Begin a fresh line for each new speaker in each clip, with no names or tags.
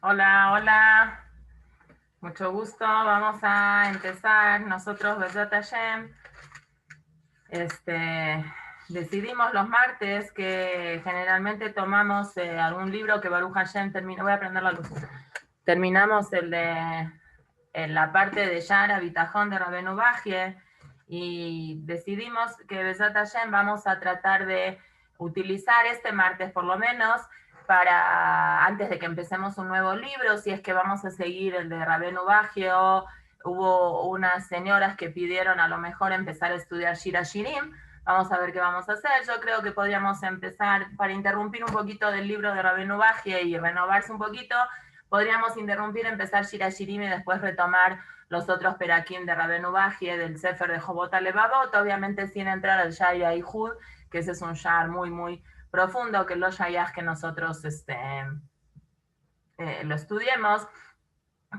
Hola, hola, mucho gusto. Vamos a empezar. Nosotros, Besat Hashem, decidimos los martes que generalmente tomamos algún libro que Baruch Hashem termina. Voy a prender la luz. Terminamos en la parte de Yara Bitajón de Rabenu Bajie y decidimos que Besat Hashem vamos a tratar de utilizar este martes por lo menos para, antes de que empecemos un nuevo libro, si es que vamos a seguir el de Rabenu Bajie o hubo unas señoras que pidieron a lo mejor empezar a estudiar Shira Shirim. Vamos a ver qué vamos a hacer. Yo creo que podríamos empezar, para interrumpir un poquito del libro de Rabenu Bajie y renovarse un poquito, podríamos interrumpir, empezar Shira Shirim y después retomar los otros perakim de Rabenu Bajie, del Sefer de Jobot Alevavot, obviamente sin entrar al Shaya y Hud, que ese es un shar muy, muy profundo, que los shayas que nosotros lo estudiemos,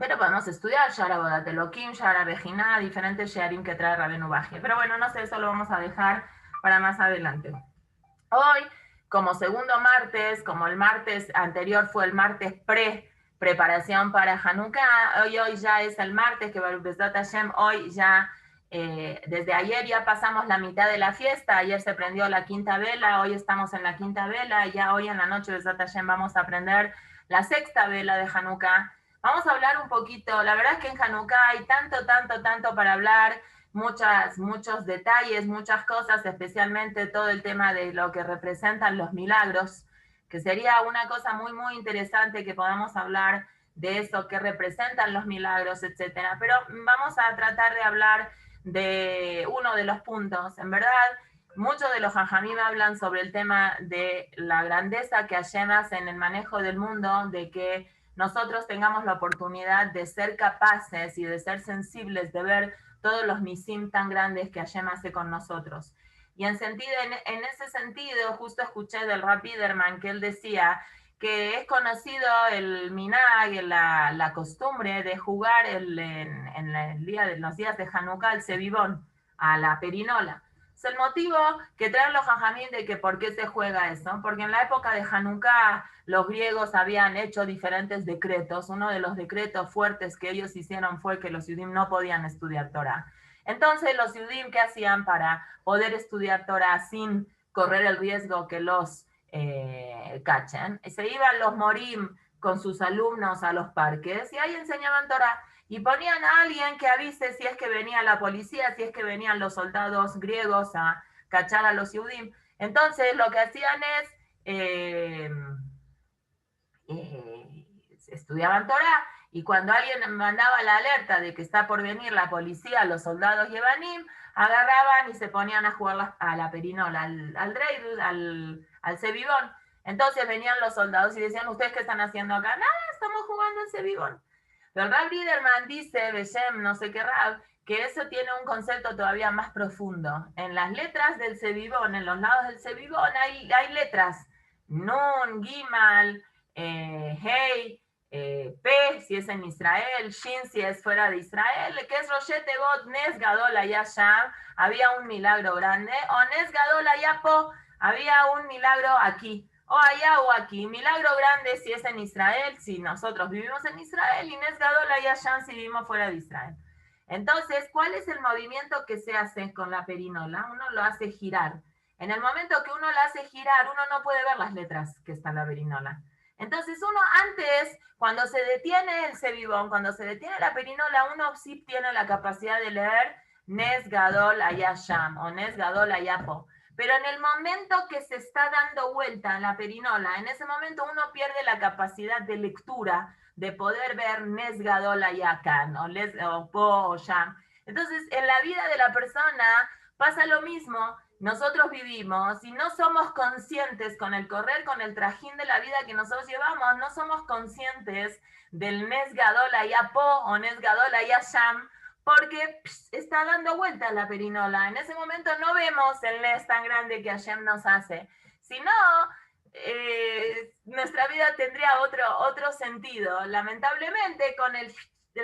pero podemos estudiar Shara Bodat Elohim, Shara Bejiná, diferentes sharim que trae Rabenu Bajie. Pero bueno, no sé, eso lo vamos a dejar para más adelante. Hoy, como segundo martes, como el martes anterior fue el martes preparación para Hanukkah, hoy ya es el martes que Baruch Besat Hashem, hoy ya, desde ayer ya pasamos la mitad de la fiesta, ayer se prendió la quinta vela, hoy estamos en la quinta vela, ya hoy en la noche Besat Hashem vamos a prender la sexta vela de Hanukkah. Vamos a hablar un poquito, la verdad es que en Hanukkah hay tanto para hablar, muchos detalles, muchas cosas, especialmente todo el tema de lo que representan los milagros, que sería una cosa muy, muy interesante que podamos hablar de eso, que representan los milagros, etcétera. Pero vamos a tratar de hablar de uno de los puntos. En verdad, muchos de los jajamim hablan sobre el tema de la grandeza que Hashem hace en el manejo del mundo, de que nosotros tengamos la oportunidad de ser capaces y de ser sensibles, de ver todos los misim tan grandes que Hashem hace con nosotros. Y en ese sentido, justo escuché del Rab Biderman que él decía que es conocido el minag, la costumbre de jugar los días de Hanukkah el cebibón, a la perinola. Es el motivo que traen los jajamín de que por qué se juega eso, porque en la época de Hanukkah los griegos habían hecho diferentes decretos. Uno de los decretos fuertes que ellos hicieron fue que los judíos no podían estudiar Torah. Entonces los judíos, ¿qué hacían para poder estudiar Torah sin correr el riesgo que los cachen? Se iban los morim con sus alumnos a los parques y ahí enseñaban Torah y ponían a alguien que avise si es que venía la policía, si es que venían los soldados griegos a cachar a los judíos. Entonces lo que hacían es estudiaban Torah y cuando alguien mandaba la alerta de que está por venir la policía, los soldados yevanim, agarraban y se ponían a jugar a la perinola, al dreidel, al cebibón. Entonces venían los soldados y decían, ¿ustedes qué están haciendo acá? Nada, estamos jugando al cebibón. Pero el Rab Biderman dice, Beshem, no sé qué Rab, que eso tiene un concepto todavía más profundo. En las letras del cebibón, en los lados del cebibón, hay letras. Nun, Gimal, Hey, P, si es en Israel, Shin, si es fuera de Israel, que es Roshete Bot, Nes Gadol Ayasham, había un milagro grande, o Nes Gadol Ayapo, había un milagro aquí, o allá o aquí, milagro grande si es en Israel, si nosotros vivimos en Israel, y Nes Gadol Ayasham si vivimos fuera de Israel. Entonces, ¿cuál es el movimiento que se hace con la perinola? Uno lo hace girar. En el momento que uno la hace girar, uno no puede ver las letras que están en la perinola. Entonces uno antes, cuando se detiene el cebibón, cuando se detiene la perinola, uno sí tiene la capacidad de leer Nes Gadol Ayasham o Nes Gadol Ayapo. Pero en el momento que se está dando vuelta en la perinola, en ese momento uno pierde la capacidad de lectura, de poder ver Nes Gadol Ayakan o Po o Sham. Entonces, en la vida de la persona pasa lo mismo. Nosotros vivimos y no somos conscientes con el correr, con el trajín de la vida que nosotros llevamos, no somos conscientes del Nes Gadol Ayapo o Nes Gadol Ayasham, porque está dando vuelta la perinola. En ese momento no vemos el Nes tan grande que Hashem nos hace. Si no, nuestra vida tendría otro sentido. Lamentablemente, con el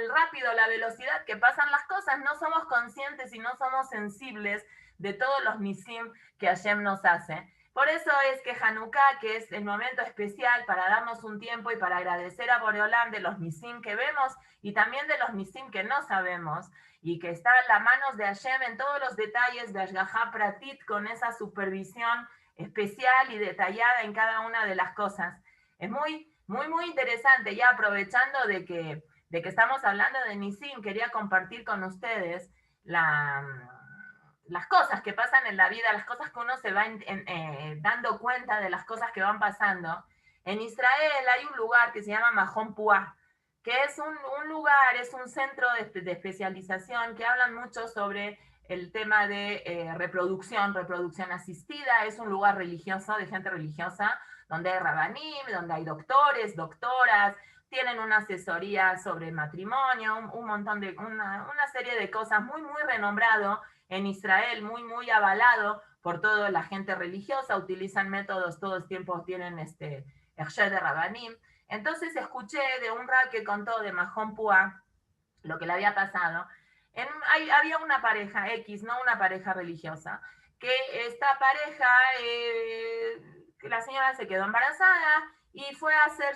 rápido, la velocidad que pasan las cosas, no somos conscientes y no somos sensibles de todos los misim que Hashem nos hace. Por eso es que Hanukkah, que es el momento especial para darnos un tiempo y para agradecer a Boreolam de los nisim que vemos y también de los nisim que no sabemos, y que está en las manos de Hashem en todos los detalles de Ashgaha Pratit, con esa supervisión especial y detallada en cada una de las cosas. Es muy, muy, muy interesante. Ya aprovechando de que estamos hablando de nisim, quería compartir con ustedes las cosas que pasan en la vida, las cosas que uno se va dando cuenta de las cosas que van pasando. En Israel hay un lugar que se llama Mahon Puah, que es un lugar, es un centro de especialización que hablan mucho sobre el tema de reproducción asistida. Es un lugar religioso, de gente religiosa, donde hay rabanim, donde hay doctores, doctoras, tienen una asesoría sobre matrimonio, un montón de, una serie de cosas muy, muy renombrado en Israel, muy, muy avalado por toda la gente religiosa, utilizan métodos, todo el tiempo tienen Hechsher de Rabanim. Entonces escuché de un rab que contó de Mahon Puah lo que le había pasado. Había una pareja X, no una pareja religiosa, que esta pareja, la señora se quedó embarazada y fue a hacer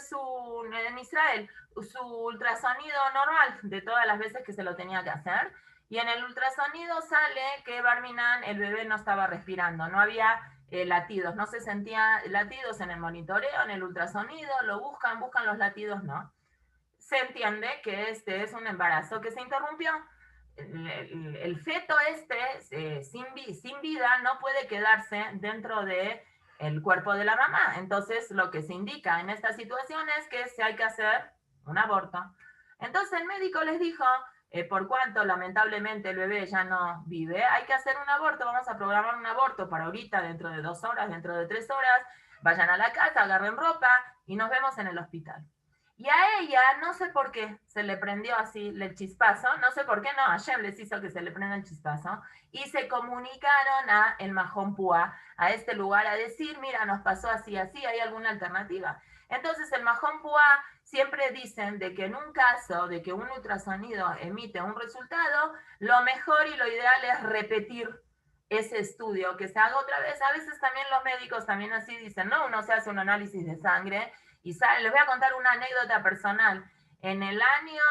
en Israel su ultrasonido normal de todas las veces que se lo tenía que hacer. Y en el ultrasonido sale que Barminan, el bebé no estaba respirando, no había latidos, no se sentía latidos en el monitoreo, en el ultrasonido, lo buscan los latidos, no. Se entiende que este es un embarazo que se interrumpió. El feto sin vida no puede quedarse dentro del cuerpo de la mamá. Entonces lo que se indica en esta situación es que se hay que hacer un aborto. Entonces el médico les dijo, por cuanto lamentablemente el bebé ya no vive, hay que hacer un aborto, vamos a programar un aborto para ahorita, dentro de 2 horas, dentro de 3 horas, vayan a la casa, agarren ropa y nos vemos en el hospital. Y a ella, no sé por qué, se le prendió así el chispazo, no sé por qué no, Hashem les hizo que se le prenda el chispazo, y se comunicaron a el Mahon Puah, a este lugar, a decir, mira, nos pasó así, así, ¿hay alguna alternativa? Entonces el Mahon Puah siempre dicen de que en un caso de que un ultrasonido emite un resultado, lo mejor y lo ideal es repetir ese estudio, que se haga otra vez. A veces también los médicos también así dicen, no, uno se hace un análisis de sangre y sale. Les voy a contar una anécdota personal. En el año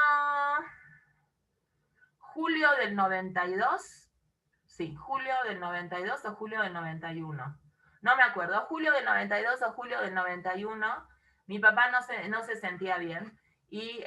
julio del 92, sí, julio del 92 o julio del 91, no me acuerdo, julio del 92 o julio del 91, mi papá no se sentía bien y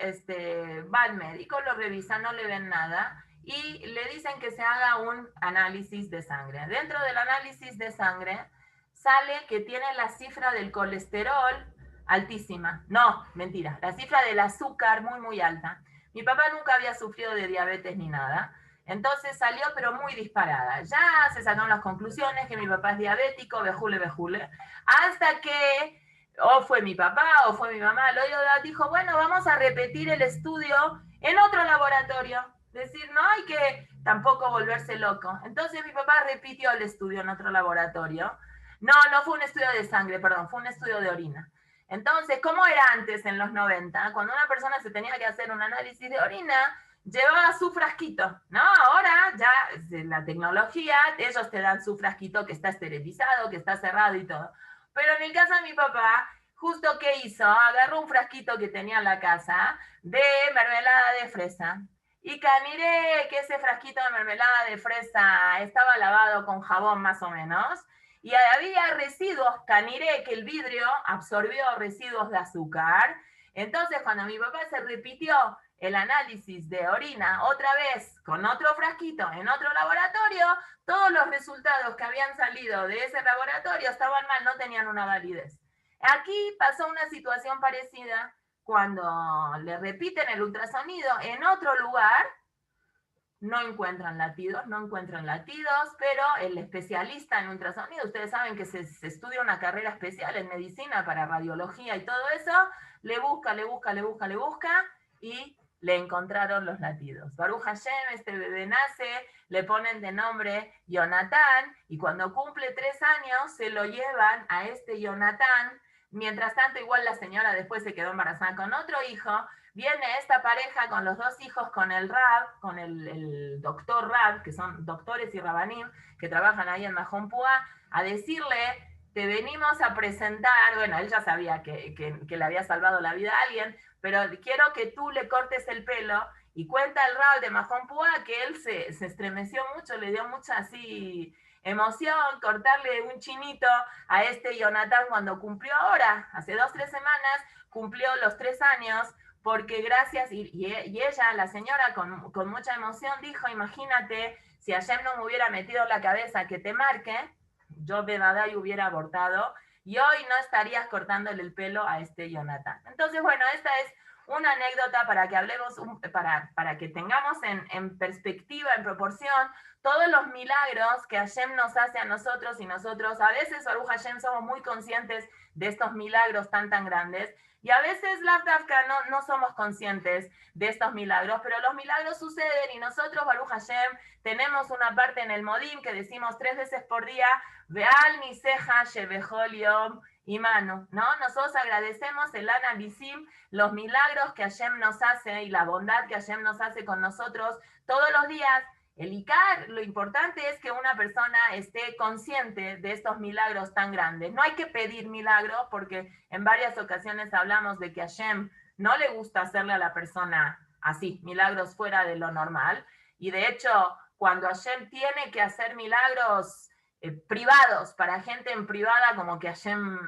va al médico, lo revisa, no le ven nada y le dicen que se haga un análisis de sangre. Dentro del análisis de sangre sale que tiene la cifra del colesterol altísima. No, mentira, la cifra del azúcar muy, muy alta. Mi papá nunca había sufrido de diabetes ni nada. Entonces salió pero muy disparada. Ya se sacaron las conclusiones que mi papá es diabético, vejule, vejule. Hasta que o fue mi papá o fue mi mamá, lo dijo, bueno, vamos a repetir el estudio en otro laboratorio. Decir, no hay que tampoco volverse loco. Entonces mi papá repitió el estudio en otro laboratorio. No, no fue un estudio de sangre, perdón, fue un estudio de orina. Entonces, ¿cómo era antes en los 90? Cuando una persona se tenía que hacer un análisis de orina, llevaba su frasquito, ¿no? Ahora ya la tecnología, ellos te dan su frasquito que está esterilizado, que está cerrado y todo. Pero en el caso de mi papá, justo ¿qué hizo? Agarró un frasquito que tenía en la casa de mermelada de fresa. Y miré que ese frasquito de mermelada de fresa estaba lavado con jabón más o menos. Y había residuos, miré que el vidrio absorbió residuos de azúcar. Entonces, cuando mi papá se repitió el análisis de orina otra vez con otro frasquito en otro laboratorio, todos los resultados que habían salido de ese laboratorio estaban mal, no tenían una validez. Aquí pasó una situación parecida cuando le repiten el ultrasonido en otro lugar. No encuentran latidos, pero el especialista en ultrasonido, ustedes saben que se estudia una carrera especial en medicina para radiología y todo eso, le busca y le encontraron los latidos. Baruch Hashem, este bebé nace, le ponen de nombre Jonathan, y cuando cumple 3 años se lo llevan a este Jonathan. Mientras tanto, igual la señora después se quedó embarazada con otro hijo. Viene esta pareja con los 2 hijos, con el Rab, con el doctor Rab, que son doctores y rabanim, que trabajan ahí en Mahon Puah, a decirle, te venimos a presentar, bueno, él ya sabía que le había salvado la vida a alguien, pero quiero que tú le cortes el pelo, y cuenta el Rab de Mahon Pua que él se estremeció mucho, le dio mucha así emoción cortarle un chinito a este Jonathan cuando cumplió ahora, hace 2-3 semanas, cumplió los 3 años, porque gracias, y ella, la señora, con mucha emoción dijo, imagínate, si Hashem no me hubiera metido en la cabeza que te marque, yo de verdad hubiera abortado, y hoy no estarías cortándole el pelo a este Jonathan. Entonces, bueno, esta es una anécdota para que hablemos, para que tengamos en perspectiva, en proporción, todos los milagros que Hashem nos hace a nosotros, y nosotros a veces, Baruch Hashem, somos muy conscientes de estos milagros tan grandes, y a veces no somos conscientes de estos milagros, pero los milagros suceden, y nosotros, Baruch Hashem, tenemos una parte en el Modim que decimos 3 veces por día, Veal Niseja Shebehol Yom Imanu, ¿no? Nosotros agradecemos el Anabisim, los milagros que Hashem nos hace y la bondad que Hashem nos hace con nosotros todos los días. El Icar, lo importante es que una persona esté consciente de estos milagros tan grandes. No hay que pedir milagros, porque en varias ocasiones hablamos de que a Hashem no le gusta hacerle a la persona así, milagros fuera de lo normal. Y de hecho, cuando Hashem tiene que hacer milagros privados, para gente en privada, como que Hashem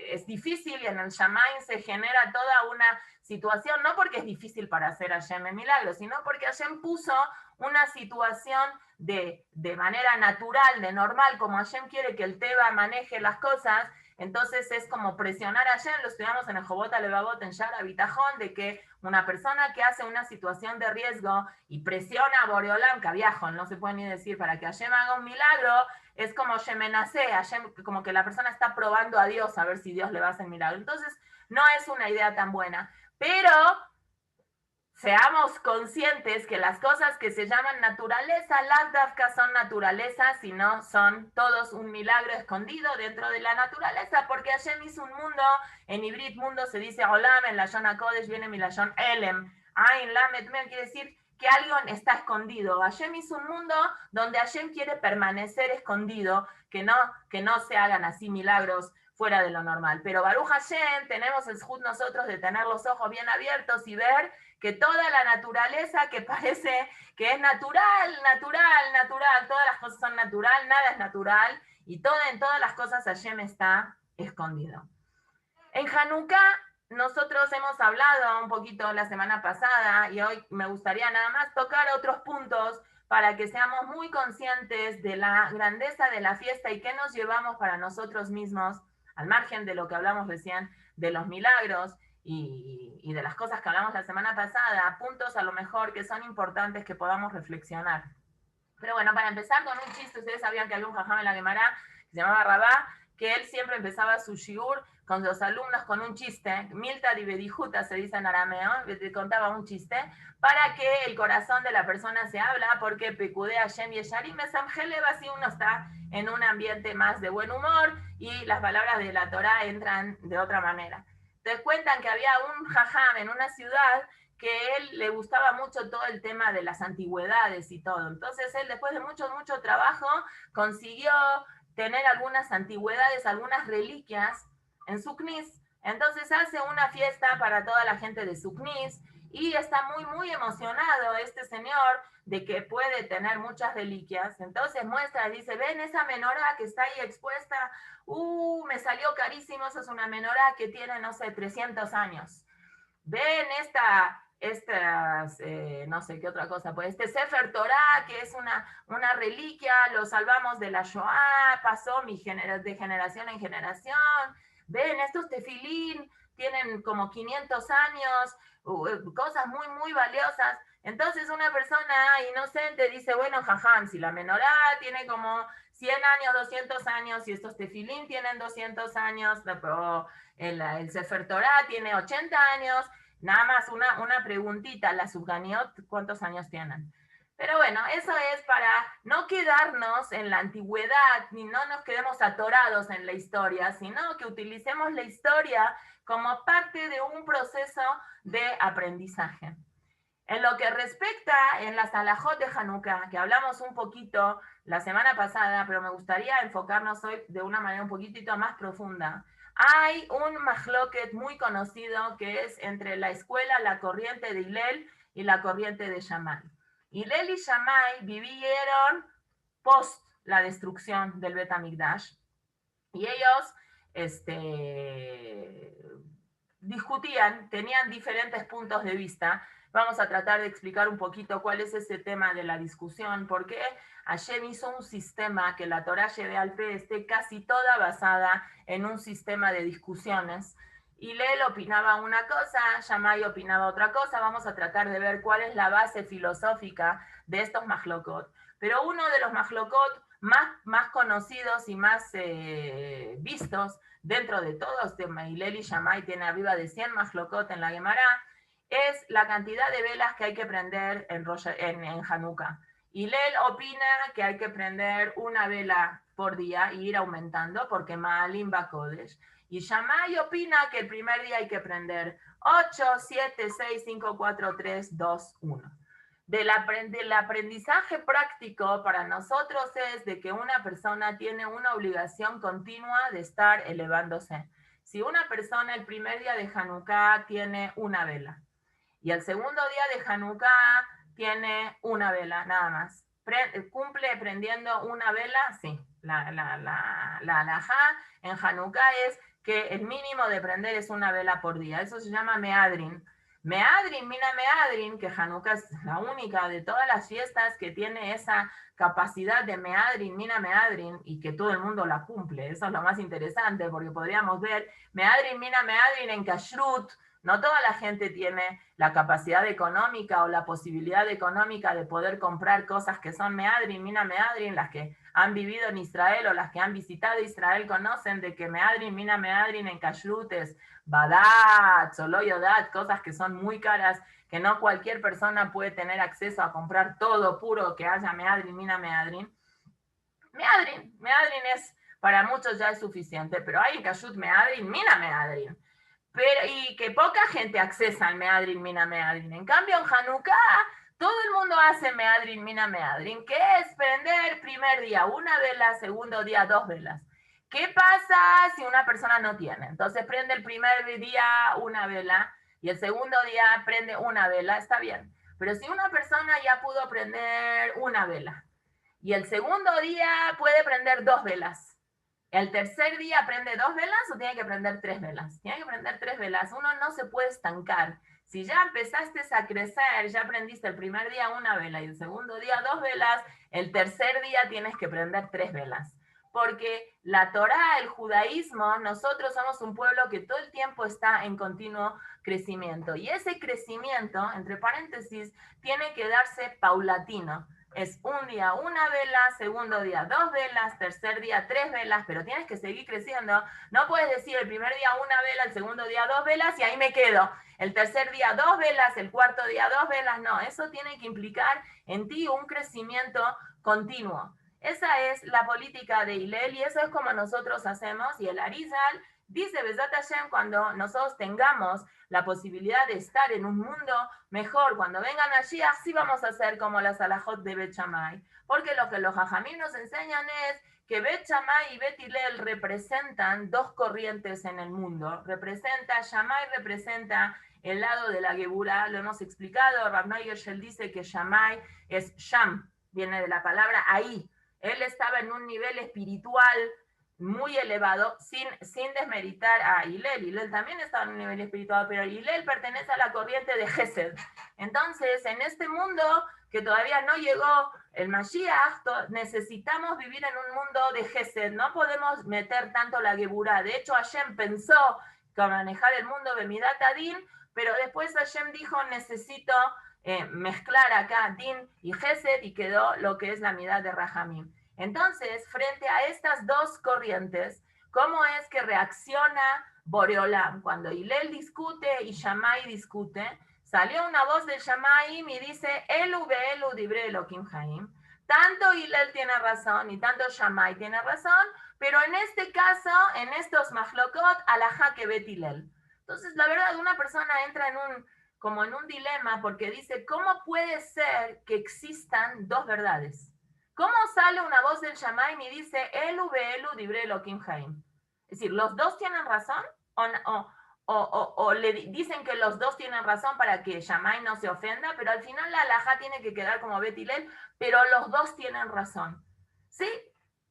es difícil, y en el Shamaim se genera toda una situación, no porque es difícil para hacer Hashem el milagro, sino porque Hashem puso una situación de manera natural, de normal, como Hashem quiere que el Teba maneje las cosas. Entonces es como presionar a Hashem, lo estudiamos en el Jobot Alevavot, en Shara Bitajón, de que una persona que hace una situación de riesgo y presiona a Boreolam, Kaviajón, no se puede ni decir, para que Hashem haga un milagro, es como Shemenase, Hashem, como que la persona está probando a Dios a ver si Dios le va a hacer milagro. Entonces no es una idea tan buena, pero seamos conscientes que las cosas que se llaman naturaleza, las dafkas son naturaleza, sino son todos un milagro escondido dentro de la naturaleza, porque Hashem hizo un mundo, en Ibrit mundo se dice Olam, en Lashon HaKodesh viene mi Lashon Elem, Ain Lamet Mem, quiere decir que algo está escondido. Hashem hizo un mundo donde Hashem quiere permanecer escondido, que no se hagan así milagros fuera de lo normal. Pero Baruch Hashem, tenemos el zhut nosotros de tener los ojos bien abiertos y ver que toda la naturaleza que parece que es natural, todas las cosas son natural, nada es natural, y en todas las cosas Hashem está escondido. En Hanukkah nosotros hemos hablado un poquito la semana pasada, y hoy me gustaría nada más tocar otros puntos para que seamos muy conscientes de la grandeza de la fiesta y qué nos llevamos para nosotros mismos, al margen de lo que hablamos recién, de los milagros y de las cosas que hablamos la semana pasada, puntos a lo mejor que son importantes que podamos reflexionar. Pero bueno, para empezar con un chiste, ustedes sabían que había un jajam en la Gemara que se llamaba Rabá, que él siempre empezaba su shiur con los alumnos con un chiste, Milta di Bedijuta se dice en arameo, le contaba un chiste, para que el corazón de la persona se habla, porque Pekudea Hashem Yesharim Mesamjeleva, si uno está en un ambiente más de buen humor, y las palabras de la Torah entran de otra manera. Entonces cuentan que había un jajam en una ciudad que él le gustaba mucho todo el tema de las antigüedades y todo. Entonces él, después de mucho trabajo, consiguió tener algunas antigüedades, algunas reliquias en su knis. Entonces hace una fiesta para toda la gente de su knis, y está muy emocionado este señor de que puede tener muchas reliquias. Entonces muestra, dice, ven esa menorá que está ahí expuesta, me salió carísimo, eso es una menorá que tiene, no sé, 300 años. Ven no sé qué otra cosa, pues este Sefer Torah, que es una reliquia, lo salvamos de la Shoah, pasó de generación en generación. Ven, estos tefilín tienen como 500 años, cosas muy valiosas. Entonces una persona inocente dice, bueno, jajam, si la menorá tiene como 100 años, 200 años, y estos tefilín tienen 200 años, el Sefer Torah tiene 80 años, nada más una preguntita, la Subganiot, ¿cuántos años tienen? Pero bueno, eso es para no quedarnos en la antigüedad, ni no nos quedemos atorados en la historia, sino que utilicemos la historia como parte de un proceso de aprendizaje. En lo que respecta en las alajot de Hanukkah, que hablamos un poquito la semana pasada, pero me gustaría enfocarnos hoy de una manera un poquitito más profunda. Hay un mahloket muy conocido que es entre la escuela, la corriente de Hillel y la corriente de Shammai. Hillel y Shammai vivieron post la destrucción del Bet HaMikdash y ellos discutían, tenían diferentes puntos de vista. Vamos a tratar de explicar un poquito cuál es ese tema de la discusión, porque Hashem hizo un sistema que la Torah lleve al fe esté casi toda basada en un sistema de discusiones. Y Hillel opinaba una cosa, Shammai opinaba otra cosa. Vamos a tratar de ver cuál es la base filosófica de estos mahlokot. Pero uno de los mahlokot más conocidos y más vistos dentro de todos, Hillel y Shammai tiene arriba de 100 mahlokot en la Gemara, es la cantidad de velas que hay que prender en Hanukkah. Hillel opina que hay que prender una vela por día e ir aumentando porque Ma'alim Bakodesh. Y Shammai opina que el primer día hay que prender 8, 7, 6, 5, 4, 3, 2, 1. Del aprendizaje práctico para nosotros es de que una persona tiene una obligación continua de estar elevándose. Si una persona el primer día de Hanukkah tiene una vela y el segundo día de Hanukkah tiene una vela, nada más, cumple prendiendo una vela, sí. La halajá en Hanukkah es que el mínimo de prender es una vela por día. Eso se llama meadrin. Meadrin, mina meadrin, que Hanukkah es la única de todas las fiestas que tiene esa capacidad de meadrin, mina meadrin, y que todo el mundo la cumple. Eso es lo más interesante, porque podríamos ver meadrin, mina meadrin en kashrut. No toda la gente tiene la capacidad económica o la posibilidad económica de poder comprar cosas que son meadrin, mina meadrin. Las que han vivido en Israel o las que han visitado Israel conocen de que meadrin, mina meadrin en kashrut es badat, solo yodat, cosas que son muy caras, que no cualquier persona puede tener acceso a comprar todo puro que haya meadrin, mina meadrin. Meadrin es, para muchos ya es suficiente, pero hay en kashrut meadrin, mina meadrin. Y que poca gente accesa al meadrin, mina meadrin. En cambio, en Hanukkah, todo el mundo hace meadrin, mina meadrin, que es prender primer día una vela, segundo día 2 velas. ¿Qué pasa si una persona no tiene? Entonces prende el primer día una vela y el segundo día prende una vela, está bien. Pero si una persona ya pudo prender una vela y el segundo día puede prender 2 velas, ¿el tercer día prende 2 velas o tiene que prender 3 velas? Tiene que prender 3 velas. Uno no se puede estancar. Si ya empezaste a crecer, ya prendiste el primer día una vela y el segundo día 2 velas, el tercer día tienes que prender 3 velas. Porque la Torá, el judaísmo, nosotros somos un pueblo que todo el tiempo está en continuo crecimiento. Y ese crecimiento, entre paréntesis, tiene que darse paulatino. Es un día una vela, segundo día 2 velas, tercer día 3 velas, pero tienes que seguir creciendo. No puedes decir el primer día una vela, el segundo día 2 velas y ahí me quedo. El tercer día 2 velas, el cuarto día 2 velas. No, eso tiene que implicar en ti un crecimiento continuo. Esa es la política de Hillel y eso es como nosotros hacemos. Y el Arizal dice, Besat Hashem, cuando nosotros tengamos la posibilidad de estar en un mundo mejor, cuando vengan allí, así vamos a hacer como las alajot de Bet Shammai. Porque lo que los hajamim nos enseñan es que Bet Shammai y Bet Hillel representan dos corrientes en el mundo. Shammai representa el lado de la Geburah, lo hemos explicado. Rav Noy Gershel dice que Shammai es Sham, viene de la palabra ahí. Él estaba en un nivel espiritual muy elevado, sin desmeritar a Hillel. Hillel también estaba en un nivel espiritual, pero Hillel pertenece a la corriente de Gesed. Entonces, en este mundo que todavía no llegó el Mashiach, necesitamos vivir en un mundo de Gesed. No podemos meter tanto la Geburah. De hecho, Hashem pensó que manejar el mundo de Midat Adin, pero después Hashem dijo, necesito mezclar acá Din y Gesed, y quedó lo que es la Midat de Rahamim. Entonces, frente a estas dos corrientes, ¿cómo es que reacciona Boreolam? Cuando Hillel discute y Shammai discute, salió una voz del Shammai y dice, Elu be'elu dibre Elohim Haim. Tanto Hillel tiene razón y tanto Shammai tiene razón, pero en este caso, en estos mahlokot, alajá que bet Hillel. Entonces, la verdad, una persona entra como en un dilema porque dice, ¿cómo puede ser que existan dos verdades? ¿Cómo sale una voz del Shamaim y dice, Elu be'elu dibre Elohim Haim? Es decir, ¿los dos tienen razón? ¿O le dicen que los dos tienen razón para que Shammai no se ofenda? Pero al final la halajá tiene que quedar como Bet Hillel, pero los dos tienen razón. Sí,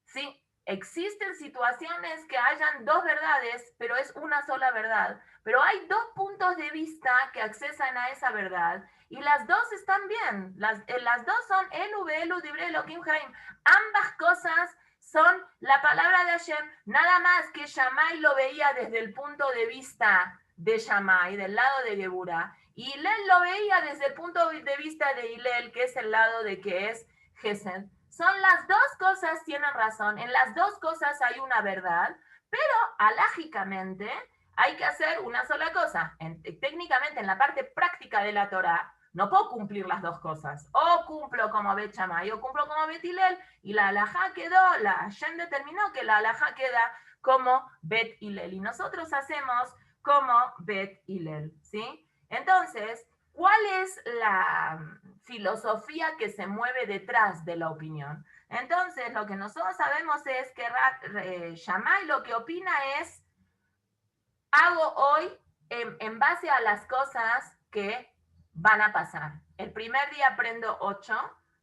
sí, existen situaciones que hayan dos verdades, pero es una sola verdad. Pero hay dos puntos de vista que accesan a esa verdad y las dos están bien. Las dos son Elu be'elu dibre Elohim Haim. Ambas cosas son la palabra de Hashem, nada más que Shammai lo veía desde el punto de vista de Shammai, del lado de Geburah, y Hillel lo veía desde el punto de vista de Hillel, que es el lado de que es Gesed. Son las dos cosas, tienen razón, en las dos cosas hay una verdad, pero alágicamente hay que hacer una sola cosa. Técnicamente, en la parte práctica de la Torah, no puedo cumplir las dos cosas. O cumplo como Bet Shammai, o cumplo como Bet Hillel, y la halajá quedó, la Hashem determinó que la halajá queda como Bet Hillel. Y nosotros hacemos como Bet Hillel, ¿sí? Entonces, ¿cuál es la filosofía que se mueve detrás de la opinión? Entonces, lo que nosotros sabemos es que Shammai lo que opina es, hago hoy en base a las cosas que van a pasar. El primer día prendo 8,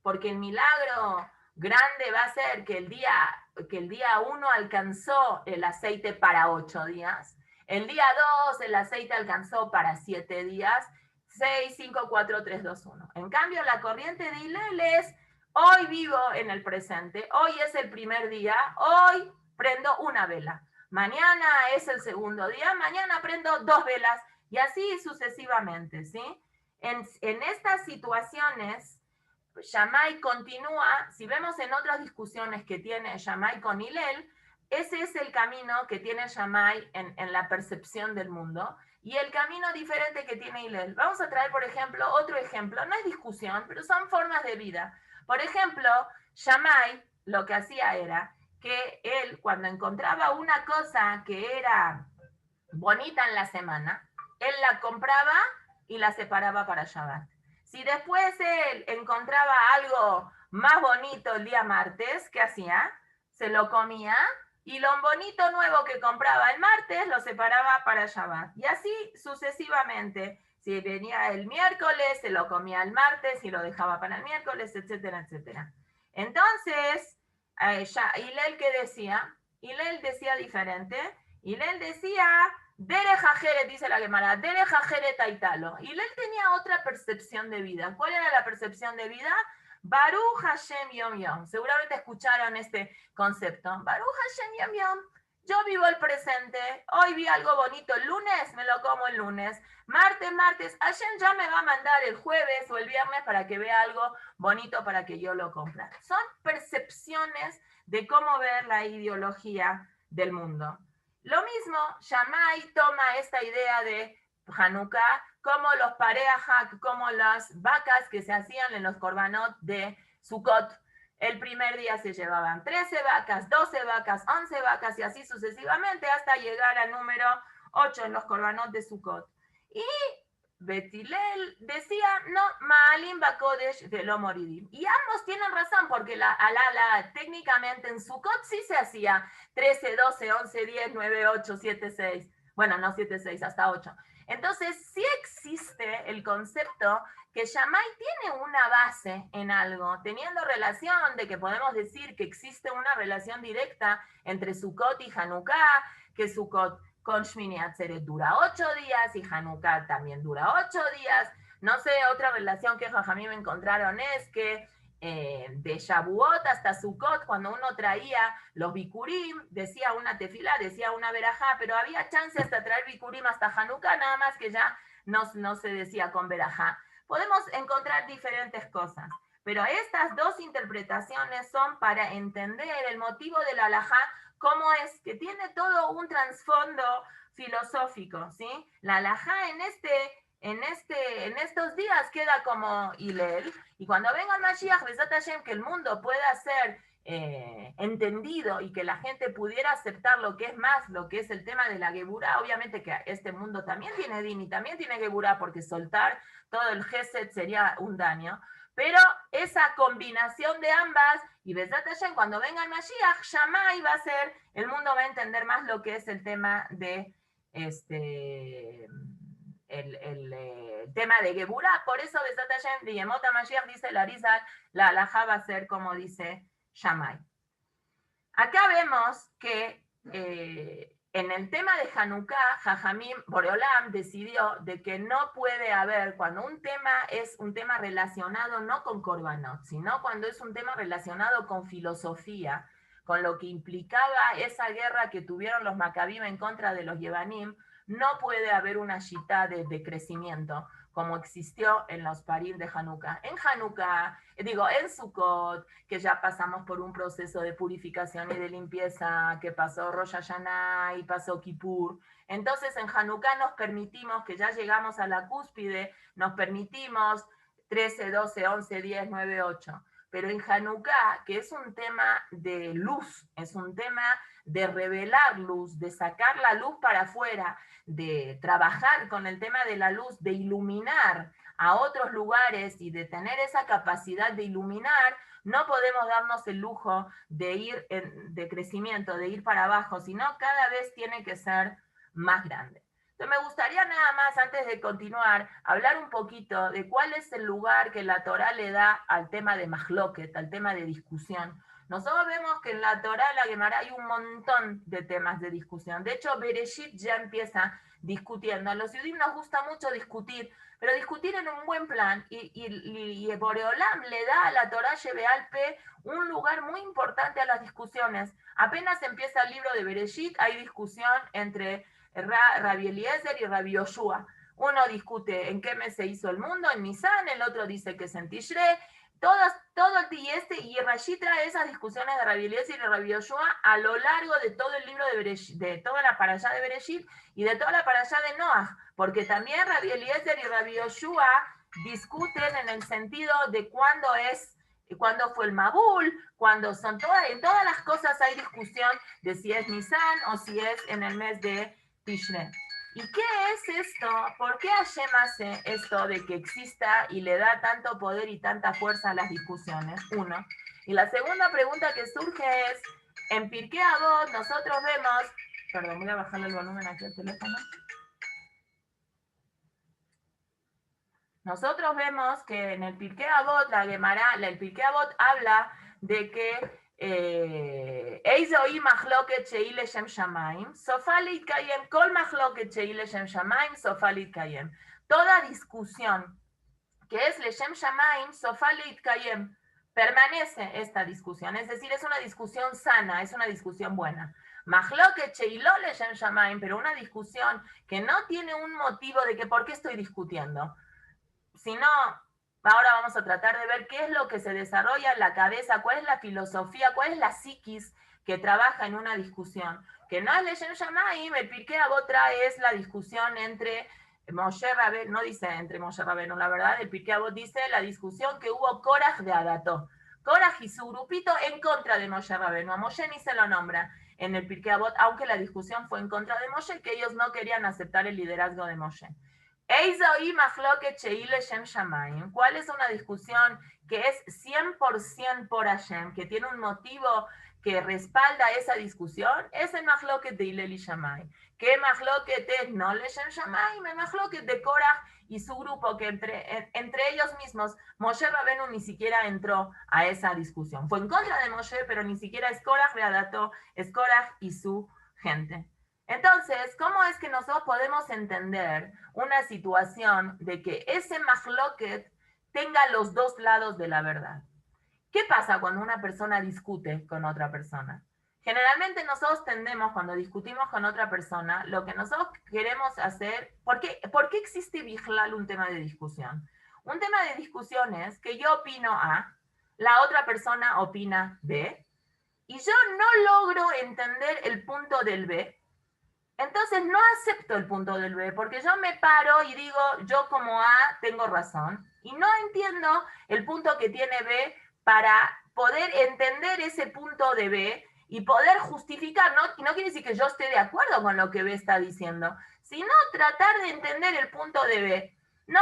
porque el milagro grande va a ser que el día 1 alcanzó el aceite para 8 días. El día 2 el aceite alcanzó para 7 días. 6, 5, 4, 3, 2, 1. En cambio, la corriente de Hillel es, hoy vivo en el presente, hoy es el primer día, hoy prendo una vela. Mañana es el segundo día, mañana prendo 2 velas y así sucesivamente, ¿sí? En estas situaciones, Shammai continúa, si vemos en otras discusiones que tiene Shammai con Hillel, ese es el camino que tiene Shammai en la percepción del mundo y el camino diferente que tiene Hillel. Vamos a traer, por ejemplo, otro ejemplo, no es discusión, pero son formas de vida. Por ejemplo, Shammai lo que hacía era que él, cuando encontraba una cosa que era bonita en la semana, él la compraba y la separaba para Shabbat. Si después él encontraba algo más bonito el día martes, ¿qué hacía? Se lo comía y lo bonito nuevo que compraba el martes lo separaba para Shabbat. Y así sucesivamente. Si venía el miércoles, se lo comía el martes y lo dejaba para el miércoles, etcétera, etcétera. Entonces, Hillel, ¿qué decía? Hillel decía diferente. Hillel decía, Derech Ajeret, dice la Gemara, Derech Ajeret Aitalo. Hillel tenía otra percepción de vida. ¿Cuál era la percepción de vida? Baruch Hashem Yom Yom. Seguramente escucharon este concepto. Baruch Hashem Yom Yom. Yo vivo el presente. Hoy vi algo bonito el lunes, me lo como el lunes. Martes. Hashem ya me va a mandar el jueves o el viernes para que vea algo bonito para que yo lo compre. Son percepciones de cómo ver la ideología del mundo. Lo mismo, Shammai toma esta idea de Hanukkah como los pareajak, como las vacas que se hacían en los korbanot de Sukkot. El primer día se llevaban 13 vacas, 12 vacas, 11 vacas y así sucesivamente hasta llegar al número 8 en los korbanot de Sukkot. Y Bet Hillel decía, no, Ma'alim Bakodesh de lo Moridim. Y ambos tienen razón, porque técnicamente en Sukkot sí se hacía 13, 12, 11, 10, 9, 8, 7, 6. Bueno, no 7, 6, hasta 8. Entonces, sí existe el concepto que Shammai tiene una base en algo, teniendo relación de que podemos decir que existe una relación directa entre Sukkot y Hanukkah, que Sukkot con Shmini Atzeret dura 8 días y Hanukkah también dura 8 días. No sé, otra relación que Jajamí me encontraron es que de Shavuot hasta Sukkot, cuando uno traía los bikurim, decía una tefila, decía una verajá, pero había chance hasta traer bikurim hasta Hanukkah, nada más que ya no se decía con verajá. Podemos encontrar diferentes cosas, pero estas dos interpretaciones son para entender el motivo de la halajá, cómo es que tiene todo un trasfondo filosófico, ¿sí? La halajá en estos días queda como Hillel, y cuando venga el Mashiach, Besat Hashem, que el mundo pueda ser entendido y que la gente pudiera aceptar lo que es más, lo que es el tema de la Geburah, obviamente que este mundo también tiene din y también tiene Geburah, porque soltar todo el Gesed sería un daño, Pero esa combinación de ambas, y Besat Hashem, cuando venga el Mashiach, Shammai va a ser, el mundo va a entender más lo que es el tema de el tema de Geburah. Por eso Besat Hashem, de Yemot HaMashiach, dice el Arizal, la halajá va a ser como dice Shammai. Acá vemos que en el tema de Hanukkah, Jajamim Boreolam decidió de que no puede haber, cuando un tema es un tema relacionado no con Korbanot, sino cuando es un tema relacionado con filosofía, con lo que implicaba esa guerra que tuvieron los Maccabim en contra de los Yevanim, no puede haber una shitá de crecimiento, como existió en los parim de Hanukkah. En Hanukkah, en Sukkot, que ya pasamos por un proceso de purificación y de limpieza, que pasó Rosh Hashanah y pasó Kippur. Entonces en Hanukkah nos permitimos, que ya llegamos a la cúspide, nos permitimos 13, 12, 11, 10, 9, 8. Pero en Hanukkah, que es un tema de luz, es un tema de revelar luz, de sacar la luz para afuera, de trabajar con el tema de la luz, de iluminar a otros lugares y de tener esa capacidad de iluminar, no podemos darnos el lujo de ir de crecimiento, de ir para abajo, sino cada vez tiene que ser más grande. Entonces me gustaría nada más, antes de continuar, hablar un poquito de cuál es el lugar que la Torá le da al tema de mahloket, al tema de discusión. Nosotros vemos que en la Torá, la Gemara, hay un montón de temas de discusión. De hecho, Bereshit ya empieza discutiendo. A los judíos nos gusta mucho discutir, pero discutir en un buen plan. Y Boreolam le da a la Torá Shebeal Pe un lugar muy importante a las discusiones. Apenas empieza el libro de Bereshit, hay discusión entre Rabbi Eliezer y Rabbi Yoshua. Uno discute en qué mes se hizo el mundo, en Nisan, el otro dice que es en Tishrei. Y Rashi trae esas discusiones de Rabbi Eliezer y Rabbi Yoshua a lo largo de todo el libro de Bereshit, de toda la parashá de Bereshit y de toda la parashá de Noach, porque también Rabbi Eliezer y Rabbi Yoshua discuten en el sentido de cuándo fue el Mabul, en todas las cosas hay discusión de si es Nisan o si es en el mes de Tishrei. ¿Y qué es esto? ¿Por qué Hashem hace esto de que exista y le da tanto poder y tanta fuerza a las discusiones? Uno. Y la segunda pregunta que surge es, en Pirkei Avot nosotros vemos, perdón, voy a bajarle el volumen aquí al teléfono. Nosotros vemos que en el Pirkei Avot, la Gemara, el Pirkei Avot habla de que Eizoi mahloket she'i leshem shamayim, sofa litkayem, kol mahloket she'i leshem shamayim, sofa litkayem. Toda discusión que es leshem shamayim, sofa litkayem, permanece esta discusión, es decir, es una discusión sana, es una discusión buena. Mahloket she'i lo leshem shamayim, pero una discusión que no tiene un motivo de que por qué estoy discutiendo, sino ahora vamos a tratar de ver qué es lo que se desarrolla en la cabeza, cuál es la filosofía, cuál es la psiquis que trabaja en una discusión. Que no es Leshem Shamayim, el Pirkei Avot trae es la discusión entre Moshe Rabenu, no dice entre Moshe Rabenu, la verdad, el Pirkei Avot dice la discusión que hubo Korach de Adató. Korach y su grupito en contra de Moshe Rabenu. A Moshe ni se lo nombra en el Pirkei Avot, aunque la discusión fue en contra de Moshe, que ellos no querían aceptar el liderazgo de Moshe. ¿Cuál es una discusión que es 100% por Hashem, que tiene un motivo que respalda esa discusión? Es el mahloket de Hillel y Shammai. ¿Qué mahloket es? No Leshem Shammai, el mahloket de Korach y su grupo, que entre ellos mismos, Moshe Rabenu ni siquiera entró a esa discusión. Fue en contra de Moshe, pero ni siquiera es Korach Beadato, es Korach y su gente. Entonces, ¿cómo es que nosotros podemos entender una situación de que ese mahloket tenga los dos lados de la verdad? ¿Qué pasa cuando una persona discute con otra persona? Generalmente nosotros tendemos, cuando discutimos con otra persona, lo que nosotros queremos hacer, ¿por qué existe Bijlal un tema de discusión? Un tema de discusión es que yo opino A, la otra persona opina B, y yo no logro entender el punto del B. Entonces no acepto el punto del B, porque yo me paro y digo, yo como A tengo razón, y no entiendo el punto que tiene B para poder entender ese punto de B y poder justificar, ¿no? Y no quiere decir que yo esté de acuerdo con lo que B está diciendo, sino tratar de entender el punto de B. No,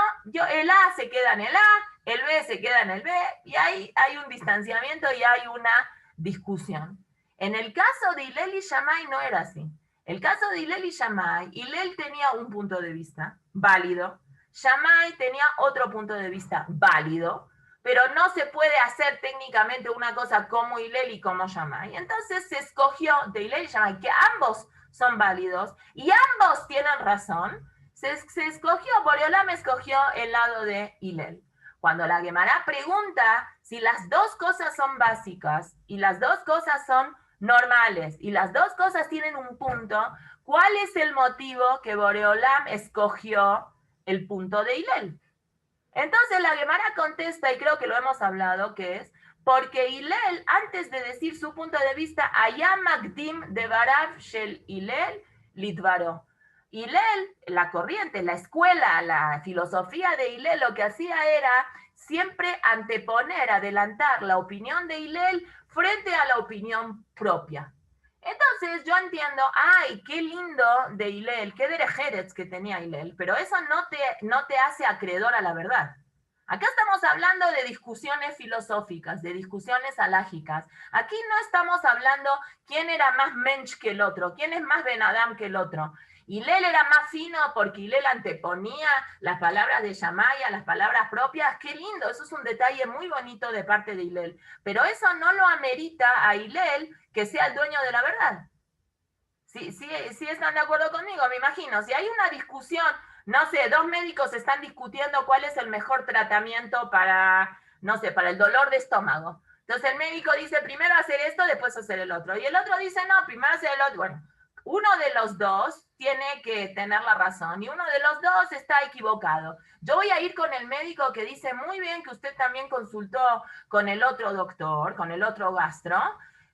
el A se queda en el A, el B se queda en el B, y ahí hay un distanciamiento y hay una discusión. En el caso de Hillel y Shammai no era así. El caso de Hillel y Shammai, Hillel tenía un punto de vista válido, Shammai tenía otro punto de vista válido, pero no se puede hacer técnicamente una cosa como Hillel y como Shammai. Entonces se escogió de Hillel y Shammai, que ambos son válidos y ambos tienen razón. Se escogió, Boreolam escogió el lado de Hillel. Cuando la Gemara pregunta si las dos cosas son básicas y las dos cosas son normales y las dos cosas tienen un punto, ¿cuál es el motivo que Boreolam escogió el punto de Hillel? Entonces la Gemara contesta, y creo que lo hemos hablado, que es porque Hillel, antes de decir su punto de vista, Ayam Magdim de Barav Shel Hillel Litvaro. Hillel, la corriente, la escuela, la filosofía de Hillel, lo que hacía era siempre anteponer, adelantar la opinión de Hillel frente a la opinión propia. Entonces yo entiendo, ay, qué lindo de Hillel, qué derejeres que tenía Hillel, pero eso no te hace acreedor a la verdad. Acá estamos hablando de discusiones filosóficas, de discusiones alágicas. Aquí no estamos hablando quién era más mensch que el otro, quién es más Ben Adam que el otro. Hillel era más fino porque Hillel anteponía las palabras de Shammai a las palabras propias. Qué lindo, eso es un detalle muy bonito de parte de Hillel. Pero eso no lo amerita a Hillel que sea el dueño de la verdad. Sí están de acuerdo conmigo, me imagino. Si hay una discusión, no sé, dos médicos están discutiendo cuál es el mejor tratamiento para, no sé, para el dolor de estómago. Entonces el médico dice, primero hacer esto, después hacer el otro. Y el otro dice, no, primero hacer el otro. Bueno, uno de los dos tiene que tener la razón y uno de los dos está equivocado. Yo voy a ir con el médico que dice, muy bien que usted también consultó con el otro doctor, con el otro gastro,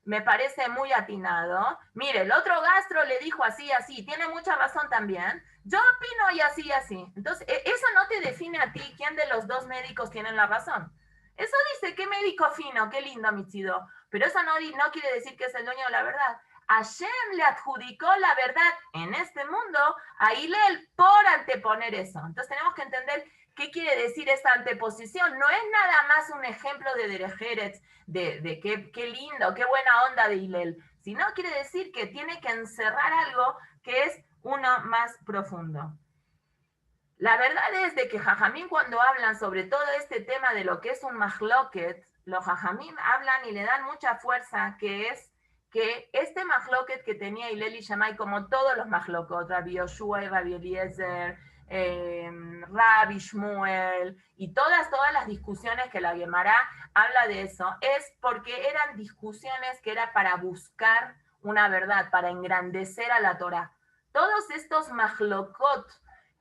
me parece muy atinado. Mire, el otro gastro le dijo así, así, tiene mucha razón también. Yo opino y así, así. Entonces, eso no te define a ti quién de los dos médicos tiene la razón. Eso dice, qué médico fino, qué lindo, Michido. Pero eso no quiere decir que es el dueño de la verdad. Hashem le adjudicó la verdad en este mundo a Hillel por anteponer eso. Entonces tenemos que entender qué quiere decir esa anteposición. No es nada más un ejemplo de Derejeretz, de qué lindo, qué buena onda de Hillel, sino quiere decir que tiene que encerrar algo que es uno más profundo. La verdad es de que Jajamín, cuando hablan sobre todo este tema de lo que es un mahloket, los Jajamín hablan y le dan mucha fuerza, que es que este mahloket que tenía Hillel y Shammai, como todos los mahlokot, Rabbi Yoshua y Rabbi Eliezer, Rabbi Shmuel, y todas las discusiones que la Gemara habla de eso, es porque eran discusiones que era para buscar una verdad, para engrandecer a la Torah. Todos estos mahlokot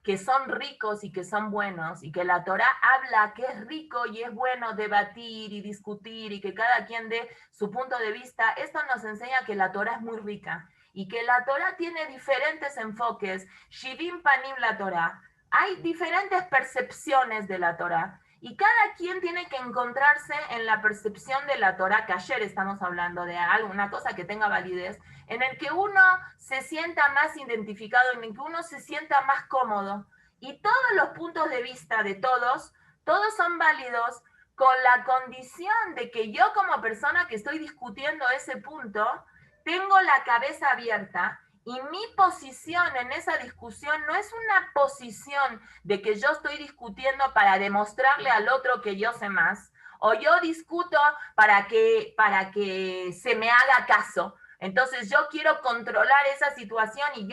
que son ricos y que son buenos, y que la Torah habla que es rico y es bueno debatir y discutir y que cada quien dé su punto de vista, esto nos enseña que la Torah es muy rica y que la Torah tiene diferentes enfoques. Shivim Panim la Torah. Hay diferentes percepciones de la Torah y cada quien tiene que encontrarse en la percepción de la Torah, que ayer estamos hablando de alguna cosa que tenga validez, en el que uno se sienta más identificado, en el que uno se sienta más cómodo. Y todos los puntos de vista de todos son válidos con la condición de que yo como persona que estoy discutiendo ese punto, tengo la cabeza abierta y mi posición en esa discusión no es una posición de que yo estoy discutiendo para demostrarle al otro que yo sé más, o yo discuto para que se me haga caso. Entonces yo quiero controlar esa situación y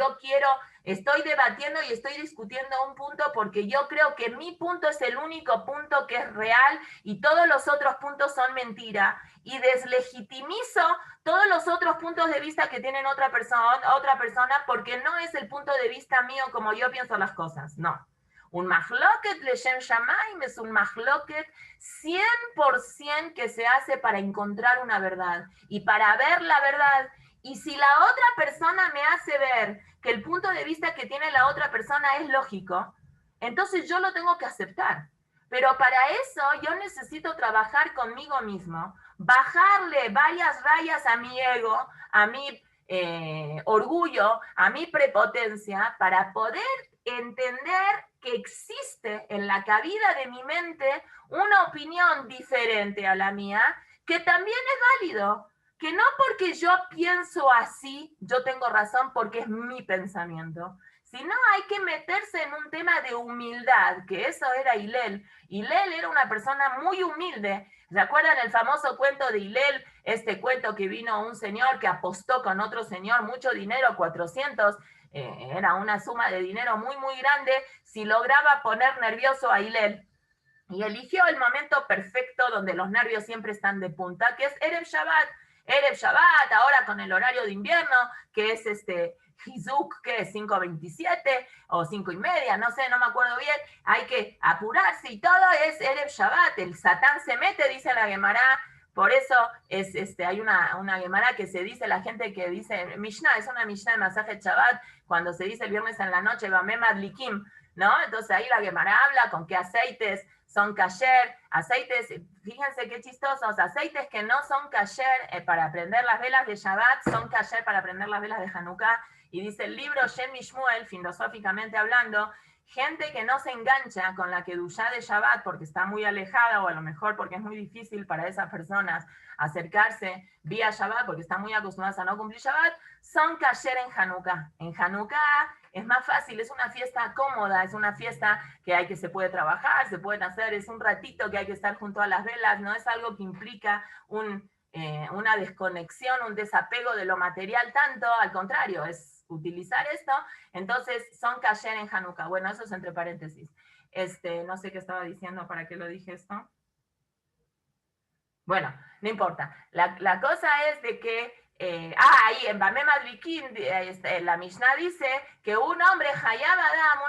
estoy debatiendo y estoy discutiendo un punto porque yo creo que mi punto es el único punto que es real y todos los otros puntos son mentira, y deslegitimizo todos los otros puntos de vista que tienen otra persona porque no es el punto de vista mío como yo pienso las cosas, no. Un mahloket leshem shamayim es un mahloket 100% que se hace para encontrar una verdad y para ver la verdad. Y si la otra persona me hace ver que el punto de vista que tiene la otra persona es lógico, entonces yo lo tengo que aceptar. Pero para eso yo necesito trabajar conmigo mismo, bajarle varias rayas a mi ego, a mi orgullo, a mi prepotencia, para poder entender que existe en la cabida de mi mente una opinión diferente a la mía, que también es válido, que no porque yo pienso así, yo tengo razón porque es mi pensamiento, sino hay que meterse en un tema de humildad, que eso era Hillel. Hillel era una persona muy humilde. ¿Se acuerdan el famoso cuento de Hillel? Este cuento que vino un señor que apostó con otro señor mucho dinero, 400, era una suma de dinero muy, muy grande, si lograba poner nervioso a Hillel. Y eligió el momento perfecto donde los nervios siempre están de punta, que es Erev Shabbat. Erev Shabbat, ahora con el horario de invierno, que es Hizuk, que es 5:27 o 5:30, no sé, no me acuerdo bien, hay que apurarse y todo es Erev Shabbat, el Satán se mete, dice la Gemara, por eso hay una Gemara que se dice, la gente que dice, Mishnah, es una Mishnah de Masaje Shabbat, cuando se dice el viernes en la noche, Bamem Adlikim, ¿no? Entonces ahí la Gemara habla con qué aceites son kasher, aceites, fíjense qué chistosos, aceites que no son kasher para prender las velas de Shabbat, son kasher para prender las velas de Hanukkah, y dice el libro Shem Mishmuel, filosóficamente hablando, gente que no se engancha con la Kedushá de Shabbat porque está muy alejada, o a lo mejor porque es muy difícil para esas personas acercarse vía Shabbat porque están muy acostumbradas a no cumplir Shabbat, son kasher en Hanukkah. En Hanukkah es más fácil, es una fiesta cómoda, es una fiesta que se puede trabajar, se pueden hacer, es un ratito que hay que estar junto a las velas, no es algo que implica una desconexión, un desapego de lo material tanto, al contrario, es utilizar esto, entonces son kasher en Hanukkah. Bueno, eso es entre paréntesis. No sé qué estaba diciendo, para qué lo dije esto. Bueno, no importa. La cosa es de que ahí en Bamem Adlikim, la Mishnah dice que un hombre, Hayab Adam,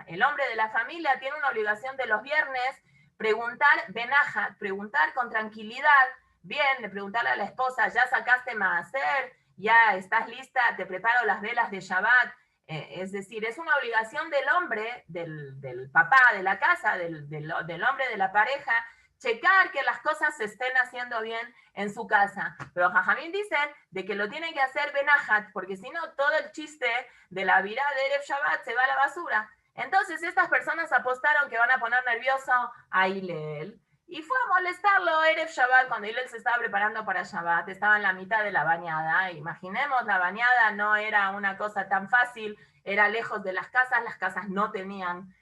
el hombre de la familia tiene una obligación de los viernes preguntar benajat, preguntar con tranquilidad, bien, de preguntarle a la esposa, ya sacaste maaser, ya estás lista, te preparo las velas de Shabbat. Es decir, es una obligación del hombre, del papá de la casa, del hombre de la pareja, checar que las cosas se estén haciendo bien en su casa. Pero Jajamín dicen de que lo tienen que hacer benajat, porque si no, todo el chiste de la virá de Erev Shabbat se va a la basura. Entonces estas personas apostaron que van a poner nervioso a Hillel. Y fue a molestarlo Erev Shabbat cuando Hillel se estaba preparando para Shabbat. Estaba en la mitad de la bañada. Imaginemos, la bañada no era una cosa tan fácil, era lejos de las casas no tenían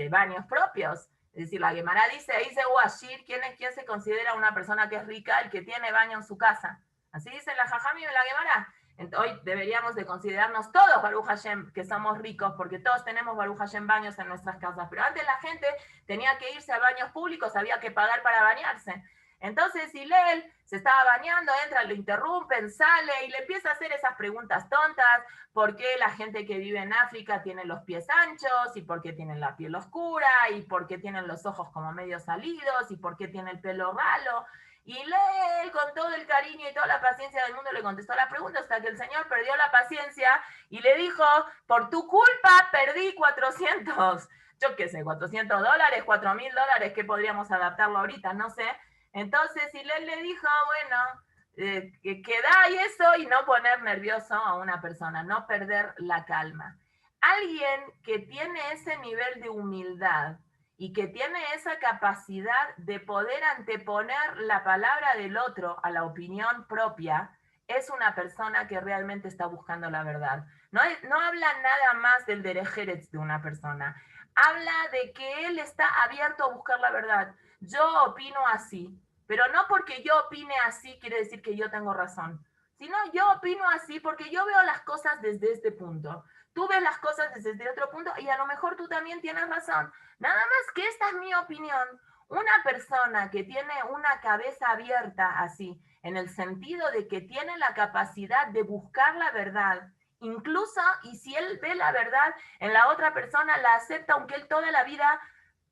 baños propios. Es decir, la Gemara dice, dice Uashir, ¿quién se considera una persona que es rica? El que tiene baño en su casa. Así dice la Jajami y la Gemara. Hoy deberíamos de considerarnos todos Baruch Hashem, que somos ricos, porque todos tenemos Baruch Hashem baños en nuestras casas. Pero antes la gente tenía que irse a baños públicos, había que pagar para bañarse. Entonces Hillel se estaba bañando, entra, lo interrumpen, sale y le empieza a hacer esas preguntas tontas. ¿Por qué la gente que vive en África tiene los pies anchos? ¿Y por qué tienen la piel oscura? ¿Y por qué tienen los ojos como medio salidos? ¿Y por qué tiene el pelo ralo? Y Hillel, con todo el cariño y toda la paciencia del mundo, le contestó la pregunta hasta que el señor perdió la paciencia y le dijo, por tu culpa perdí 400, yo qué sé, $400, $4.000, ¿qué podríamos adaptarlo ahorita? No sé. Entonces Hillel le dijo, bueno, que da y eso, y no poner nervioso a una persona, no perder la calma. Alguien que tiene ese nivel de humildad y que tiene esa capacidad de poder anteponer la palabra del otro a la opinión propia, es una persona que realmente está buscando la verdad. No habla nada más del derejeretz de una persona, habla de que él está abierto a buscar la verdad. Yo opino así, pero no porque yo opine así quiere decir que yo tengo razón, sino yo opino así porque yo veo las cosas desde este punto. Tú ves las cosas desde otro punto y a lo mejor tú también tienes razón. Nada más que esta es mi opinión. Una persona que tiene una cabeza abierta así, en el sentido de que tiene la capacidad de buscar la verdad, incluso, y si él ve la verdad en la otra persona, la acepta, aunque él toda la vida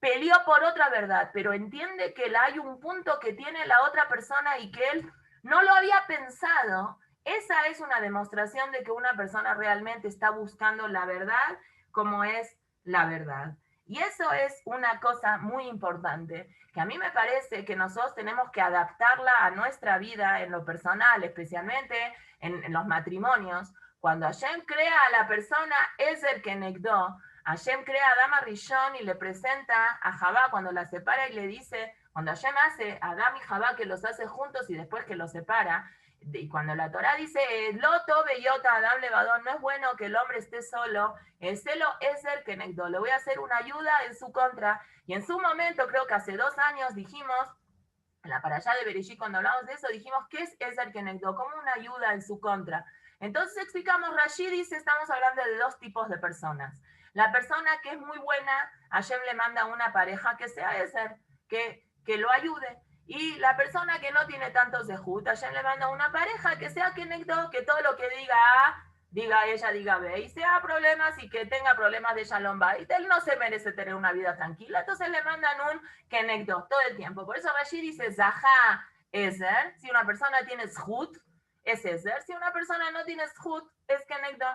peleó por otra verdad, pero entiende que hay un punto que tiene la otra persona y que él no lo había pensado. Esa es una demostración de que una persona realmente está buscando la verdad como es la verdad. Y eso es una cosa muy importante, que a mí me parece que nosotros tenemos que adaptarla a nuestra vida en lo personal, especialmente en los matrimonios. Cuando Hashem crea a la persona, Ezer Kenegdo, Hashem crea a Adam Rishon y le presenta a Javá cuando la separa y le dice, cuando Hashem hace a Adam y Javá que los hace juntos y después que los separa, y cuando la Torá dice, Loto beyota Adam levadón, no es bueno que el hombre esté solo, el celo Ezer Kenegdo, le voy a hacer una ayuda en su contra, y en su momento, creo que hace 2 años dijimos, en la parashá de Bereshit, cuando hablamos de eso, dijimos, ¿qué es Ezer Kenegdo? Como una ayuda en su contra. Entonces explicamos, Rashi dice, estamos hablando de 2 tipos de personas. La persona que es muy buena, Hashem le manda una pareja que sea Ezer, que lo ayude. Y la persona que no tiene tantos zehut, Hashem le manda una pareja que sea Kenegdo, que todo lo que diga A, diga ella, diga B, y sea problemas y que tenga problemas de Shalom Bait, él no se merece tener una vida tranquila, entonces le mandan un Kenegdo todo el tiempo. Por eso Rashi dice, Zaha Ezer, si una persona tiene zhut, es Ezer, si una persona no tiene zhut, es Kenegdo.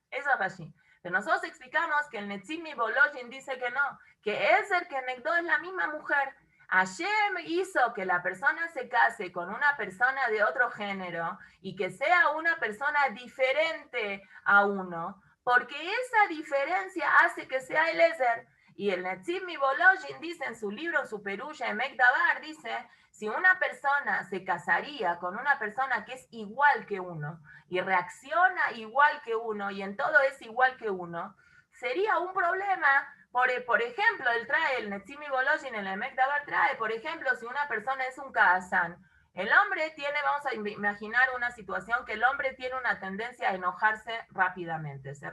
Eso es Rashi. Pero nosotros explicamos que el Netzim Mibolojin dice que no, que Ezer Kenegdo es la misma mujer. Hashem hizo que la persona se case con una persona de otro género y que sea una persona diferente a uno, porque esa diferencia hace que sea el Ezer. Y el Netzim Mibolojin dice en su libro, en su Perulla, en Mekdabar, dice, si una persona se casaría con una persona que es igual que uno y reacciona igual que uno y en todo es igual que uno, sería un problema. Por ejemplo, él trae, el Netzim Mibolojin en el Mekdabar trae, por ejemplo, si una persona es un Kazán, el hombre tiene, vamos a imaginar una situación que el hombre tiene una tendencia a enojarse rápidamente. Se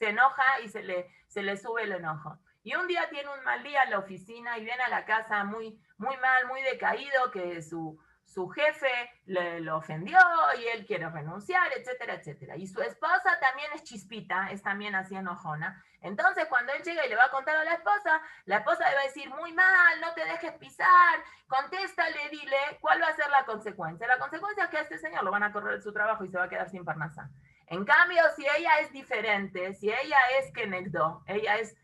enoja y se le sube el enojo. Y un día tiene un mal día en la oficina y viene a la casa muy mal, muy decaído, que su jefe lo ofendió y él quiere renunciar, etcétera, etcétera. Y su esposa también es chispita, es también así enojona. Entonces, cuando él llega y le va a contar a la esposa le va a decir, muy mal, no te dejes pisar, contéstale, dile, ¿cuál va a ser la consecuencia? La consecuencia es que a este señor lo van a correr de su trabajo y se va a quedar sin parnasá. En cambio, si ella es diferente, si ella es Kenegdo, ella es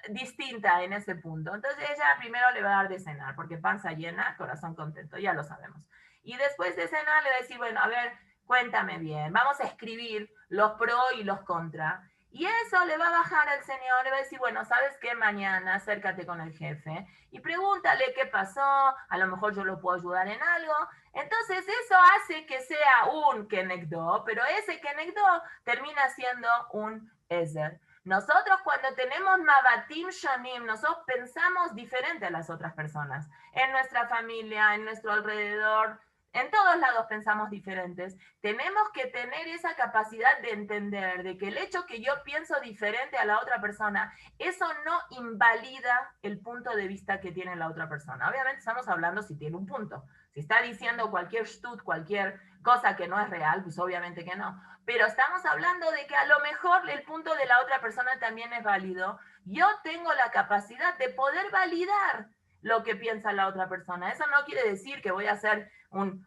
distinta en ese punto, entonces ella primero le va a dar de cenar, porque panza llena, corazón contento, ya lo sabemos. Y después de cenar le va a decir, bueno, a ver, cuéntame bien, vamos a escribir los pro y los contra. Y eso le va a bajar al señor, le va a decir, bueno, ¿sabes qué? Mañana acércate con el jefe y pregúntale qué pasó, a lo mejor yo lo puedo ayudar en algo. Entonces eso hace que sea un Kenegdo, pero ese Kenegdo termina siendo un Ezer. Nosotros cuando tenemos Mabatim Shonim, nosotros pensamos diferente a las otras personas. En nuestra familia, en nuestro alrededor, en todos lados pensamos diferentes. Tenemos que tener esa capacidad de entender de que el hecho que yo pienso diferente a la otra persona, eso no invalida el punto de vista que tiene la otra persona. Obviamente estamos hablando si tiene un punto. Si está diciendo cualquier shtut, cualquier cosa que no es real, pues obviamente que no. Pero estamos hablando de que a lo mejor el punto de la otra persona también es válido. Yo tengo la capacidad de poder validar lo que piensa la otra persona. Eso no quiere decir que voy a ser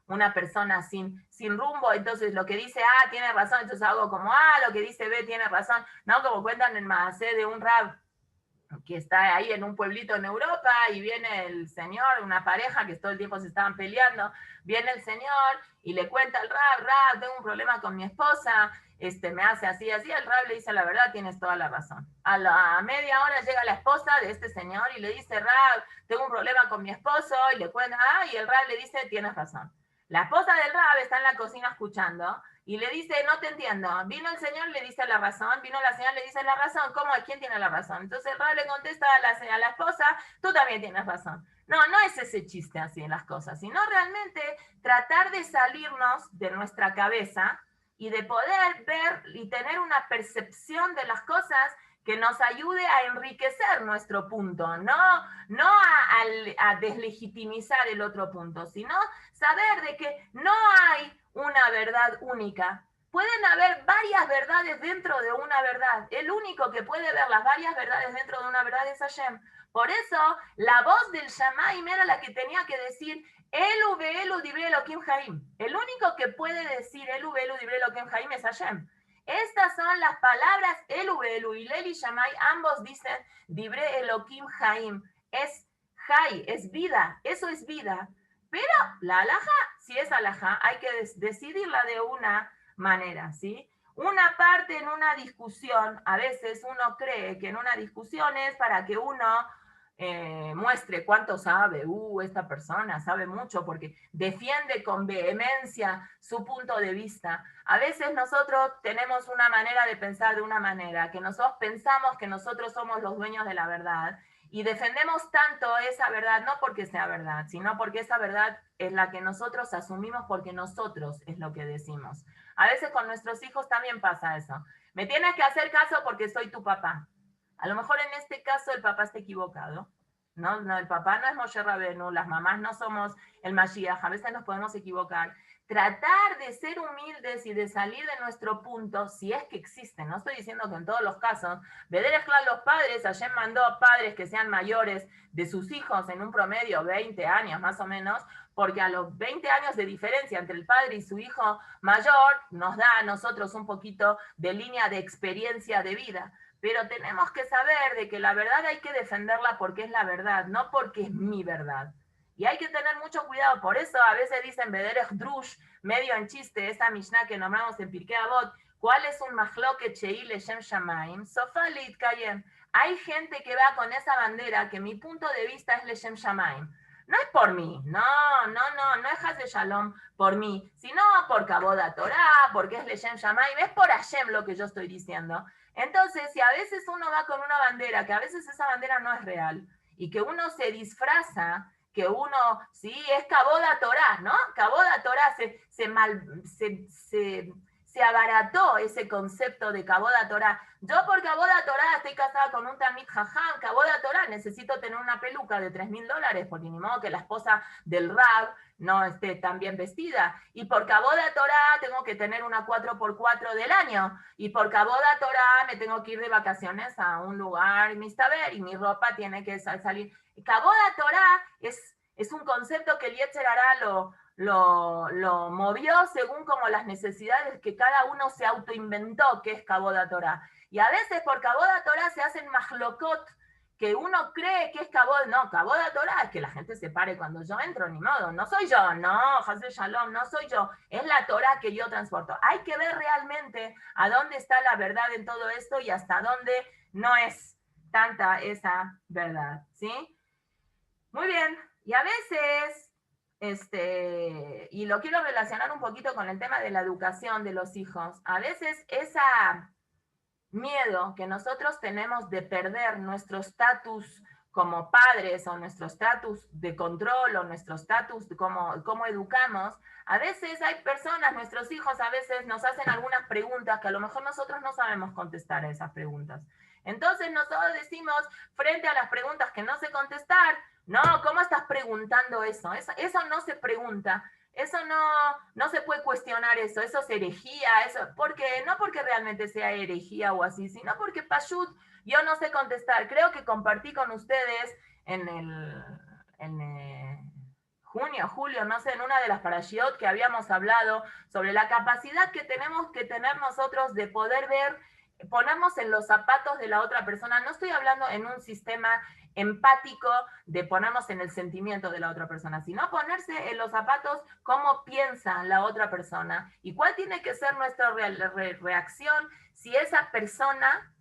una persona sin rumbo, entonces lo que dice A tiene razón, entonces hago como A, lo que dice B tiene razón, no como cuentan en Maasé de un rab que está ahí en un pueblito en Europa y viene el señor, una pareja que todo el tiempo se estaban peleando, viene el señor y le cuenta al rab, tengo un problema con mi esposa, me hace así, el rab le dice la verdad, tienes toda la razón. A la media hora llega la esposa de este señor y le dice, rab, tengo un problema con mi esposo, y le cuenta, y el rab le dice, tienes razón. La esposa del rab está en la cocina escuchando y le dice, no te entiendo. Vino el señor, le dice la razón, vino la señora, le dice la razón. ¿Cómo? ¿Quién tiene la razón? Entonces el rab le contesta a la esposa, tú también tienes razón. No es ese chiste así en las cosas, sino realmente tratar de salirnos de nuestra cabeza y de poder ver y tener una percepción de las cosas que nos ayude a enriquecer nuestro punto, no a deslegitimizar el otro punto, sino saber de que no hay una verdad única. Pueden haber varias verdades dentro de una verdad. El único que puede ver las varias verdades dentro de una verdad es Hashem. Por eso, la voz del Shamaim era la que tenía que decir Elu ve'elu dibre Elokim Haim. El único que puede decir Elu ve'elu dibre Elokim Haim es Hashem. Estas son las palabras Elu ve'elu. Y Leli y Shammai ambos dicen dibre Elokim Haim. Es Hay, es vida. Eso es vida. Pero la alajá, si es alajá, hay que decidirla de una manera, ¿sí? Una parte en una discusión, a veces uno cree que en una discusión es para que uno muestre cuánto sabe, esta persona sabe mucho porque defiende con vehemencia su punto de vista. A veces nosotros tenemos una manera de pensar de una manera, que nosotros pensamos que nosotros somos los dueños de la verdad y defendemos tanto esa verdad, no porque sea verdad, sino porque esa verdad es la que nosotros asumimos porque nosotros es lo que decimos. A veces con nuestros hijos también pasa eso. Me tienes que hacer caso porque soy tu papá. A lo mejor en este caso el papá está equivocado. No, el papá no es Moshe Rabenu, las mamás no somos el Mashiach, a veces nos podemos equivocar. Tratar de ser humildes y de salir de nuestro punto, si es que existe, no estoy diciendo que en todos los casos, Bederej Klal los padres, Hashem mandó padres que sean mayores de sus hijos en un promedio 20 años más o menos, porque a los 20 años de diferencia entre el padre y su hijo mayor nos da a nosotros un poquito de línea de experiencia de vida. Pero tenemos que saber de que la verdad hay que defenderla porque es la verdad, no porque es mi verdad. Y hay que tener mucho cuidado. Por eso a veces dicen Bederech Drush, medio en chiste, esa Mishnah que nombramos en Pirkei Avot, ¿cuál es un mahloket she'i leshem shamaim? Sofa litkayem. Hay gente que va con esa bandera que mi punto de vista es leshem shamaim. No es por mí, no es Haz de Shalom por mí, sino por Kaboda Torah, porque es leshem shamaim, es por Hashem lo que yo estoy diciendo. Entonces, si a veces uno va con una bandera, que a veces esa bandera no es real, y que uno se disfraza, que uno, sí, es Kaboda Torah, ¿no? Kaboda Torah se abarató ese concepto de Kaboda Torah. Yo por Kaboda Torah estoy casada con un Talmid Jajam, Kaboda Torah necesito tener una peluca de $3.000, porque ni modo que la esposa del Rab no esté tan bien vestida. Y por Kaboda Torah tengo que tener una 4x4 del año. Y por Kaboda Torah me tengo que ir de vacaciones a un lugar, mistaber, y mi ropa tiene que salir. Kaboda Torah es un concepto que el Yetzer Hará lo movió según como las necesidades que cada uno se autoinventó, que es Kaboda Torah. Y a veces por Kaboda Torah se hacen mahlokot, que uno cree que es Kaboda, no, Kaboda Torah es que la gente se pare cuando yo entro, ni modo, no soy yo, no, Haz Shalom, no soy yo, es la Torah que yo transporto. Hay que ver realmente a dónde está la verdad en todo esto y hasta dónde no es tanta esa verdad, ¿sí? Muy bien, y a veces, y lo quiero relacionar un poquito con el tema de la educación de los hijos, a veces esa miedo que nosotros tenemos de perder nuestro estatus como padres o nuestro estatus de control o nuestro estatus de cómo educamos, a veces hay personas, nuestros hijos a veces nos hacen algunas preguntas que a lo mejor nosotros no sabemos contestar a esas preguntas. Entonces nosotros decimos, frente a las preguntas que no sé contestar, no, ¿cómo estás preguntando eso? Eso no se pregunta. Eso no se puede cuestionar eso es herejía, eso, no porque realmente sea herejía o así, sino porque Pashut, yo no sé contestar. Creo que compartí con ustedes en junio, julio, no sé, en una de las parashiot que habíamos hablado sobre la capacidad que tenemos que tener nosotros de poder ver, ponernos en los zapatos de la otra persona. No estoy hablando en un sistema empático de ponernos en el sentimiento de la otra persona, sino ponerse en los zapatos cómo piensa la otra persona y cuál tiene que ser nuestra reacción si esa persona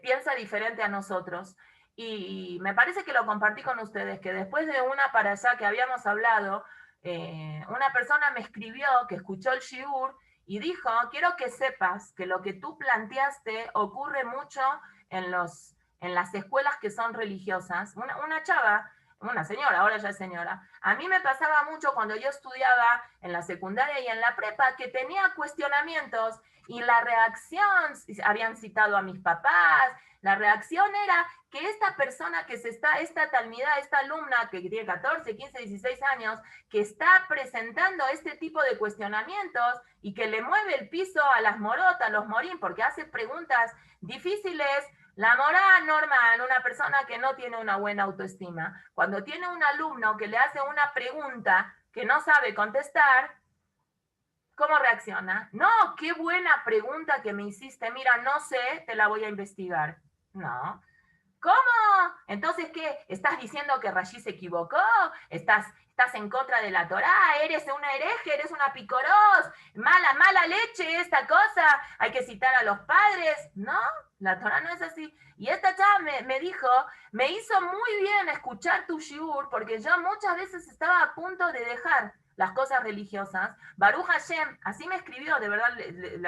piensa diferente a nosotros. Y me parece que lo compartí con ustedes, que después de una para allá que habíamos hablado, una persona me escribió que escuchó el shiur y dijo, quiero que sepas que lo que tú planteaste ocurre mucho en las escuelas que son religiosas. Una chava, una señora, ahora ya es señora, a mí me pasaba mucho cuando yo estudiaba en la secundaria y en la prepa que tenía cuestionamientos y la reacción, habían citado a mis papás, la reacción era que esta persona esta talmidá, esta alumna que tiene 14, 15, 16 años, que está presentando este tipo de cuestionamientos y que le mueve el piso a las morotas, a los morín, porque hace preguntas difíciles. La morá normal, una persona que no tiene una buena autoestima, cuando tiene un alumno que le hace una pregunta que no sabe contestar, ¿cómo reacciona? No, qué buena pregunta que me hiciste, mira, no sé, te la voy a investigar. No. ¿Cómo? Entonces, ¿qué? ¿Estás diciendo que Rashi se equivocó? ¿Estás estás en contra de la Torá, eres una hereje, eres una picorós, mala leche esta cosa, hay que citar a los padres. No, la Torá no es así. Y esta chava me dijo, me hizo muy bien escuchar tu shiur, porque yo muchas veces estaba a punto de dejar las cosas religiosas. Baruch Hashem, así me escribió, de verdad,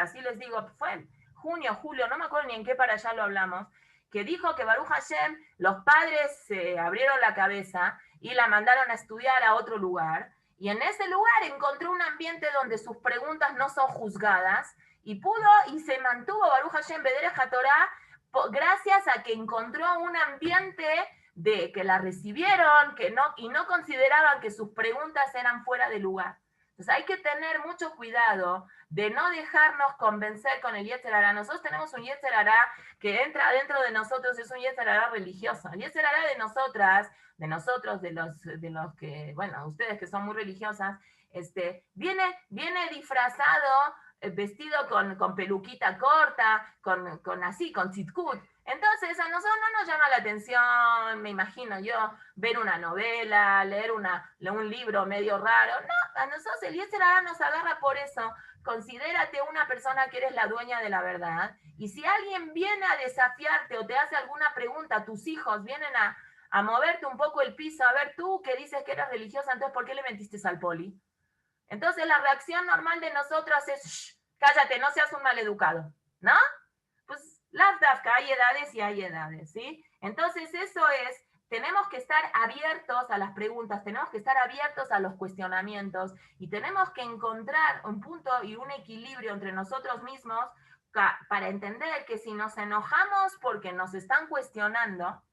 así les digo, fue en junio, julio, no me acuerdo ni en qué para allá lo hablamos, que dijo que Baruch Hashem, los padres se abrieron la cabeza y la mandaron a estudiar a otro lugar, y en ese lugar encontró un ambiente donde sus preguntas no son juzgadas, y pudo y se mantuvo Baruch Hashem Bederej HaTorah gracias a que encontró un ambiente de que la recibieron y no consideraban que sus preguntas eran fuera de lugar. Entonces hay que tener mucho cuidado de no dejarnos convencer con el Yetzer Hará. Nosotros tenemos un Yetzer Hará que entra dentro de nosotros, es un Yetzer Hará religioso. El Yetzer Hará de nosotras, de nosotros, de los que, bueno, ustedes que son muy religiosas, viene disfrazado, vestido con peluquita corta, con tzitkut. Entonces a nosotros no nos llama la atención, me imagino yo, ver una novela, leer un libro medio raro. No, a nosotros el Yetzer Hará nos agarra por eso. Considérate una persona que eres la dueña de la verdad, y si alguien viene a desafiarte o te hace alguna pregunta, tus hijos vienen a moverte un poco el piso, a ver, tú que dices que eres religiosa, entonces ¿por qué le mentiste al poli? Entonces la reacción normal de nosotros es, shh, cállate, no seas un maleducado, ¿no? Pues hay edades y hay edades, ¿sí? Entonces eso es, tenemos que estar abiertos a las preguntas, tenemos que estar abiertos a los cuestionamientos, y tenemos que encontrar un punto y un equilibrio entre nosotros mismos para entender que si nos enojamos porque nos están cuestionando,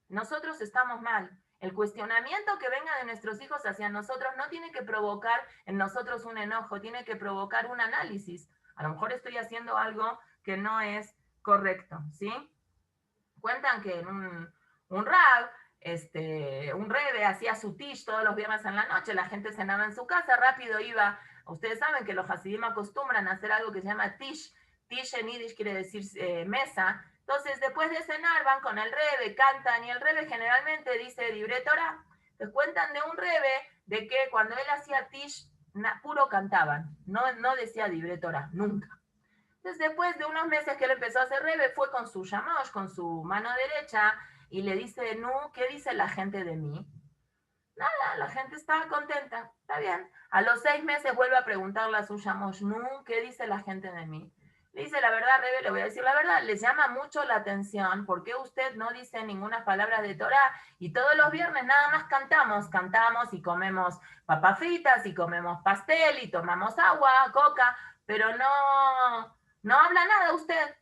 nosotros estamos mal. El cuestionamiento que venga de nuestros hijos hacia nosotros no tiene que provocar en nosotros un enojo, tiene que provocar un análisis. A lo mejor estoy haciendo algo que no es correcto, ¿sí? Cuentan que en un rab, un rebe hacía su tish todos los viernes en la noche, la gente cenaba en su casa, rápido iba, ustedes saben que los hasidim acostumbran a hacer algo que se llama tish, tish en yiddish quiere decir mesa. Entonces, después de cenar, van con el rebe, cantan, y el rebe generalmente dice Divrei Torah. Les cuentan de un rebe de que cuando él hacía tish, puro cantaban, no decía Divrei Torah, nunca. Entonces, después de unos meses que él empezó a hacer rebe, fue con su yamosh, con su mano derecha, y le dice, no, ¿qué dice la gente de mí? Nada, la gente estaba contenta, está bien. A los 6 meses vuelve a preguntarle a su yamosh, no, ¿qué dice la gente de mí? Le dice la verdad, Rebe, le voy a decir la verdad, les llama mucho la atención, ¿por qué usted no dice ninguna palabra de Torah? Y todos los viernes nada más cantamos y comemos papas fritas y comemos pastel y tomamos agua, coca, pero no habla nada usted.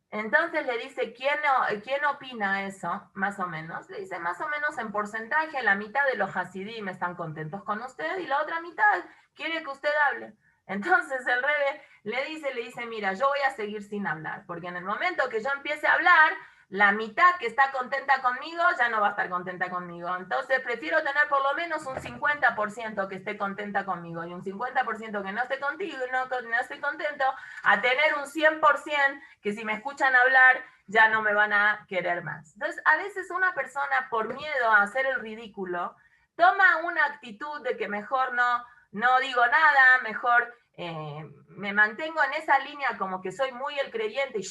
Entonces le dice, ¿quién opina eso? Más o menos. Le dice, más o menos en porcentaje, la mitad de los hasidim están contentos con usted y la otra mitad quiere que usted hable. Entonces el rebe le dice, mira, yo voy a seguir sin hablar, porque en el momento que yo empiece a hablar, la mitad que está contenta conmigo ya no va a estar contenta conmigo. Entonces prefiero tener por lo menos un 50% que esté contenta conmigo y un 50% que no esté contigo y no esté contento, a tener un 100% que si me escuchan hablar ya no me van a querer más. Entonces a veces una persona, por miedo a hacer el ridículo, toma una actitud de que mejor no digo nada, mejor me mantengo en esa línea como que soy muy el creyente y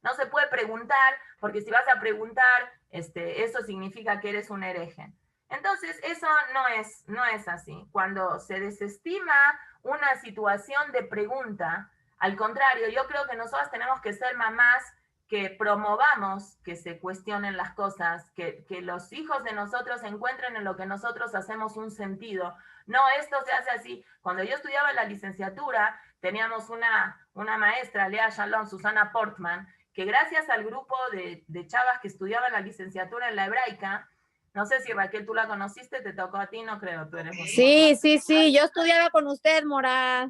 no se puede preguntar, porque si vas a preguntar, eso significa que eres un hereje. Entonces, eso no es así. Cuando se desestima una situación de pregunta, al contrario, yo creo que nosotras tenemos que ser mamás que promovamos que se cuestionen las cosas, que los hijos de nosotros encuentren en lo que nosotros hacemos un sentido. No, esto se hace así. Cuando yo estudiaba la licenciatura, teníamos una maestra, Lea Shalom, Susana Portman, que gracias al grupo de chavas que estudiaban la licenciatura en la hebraica, no sé si Raquel tú la conociste, te tocó a ti, no creo, tú eres
Sí, yo estudiaba con usted, Mora.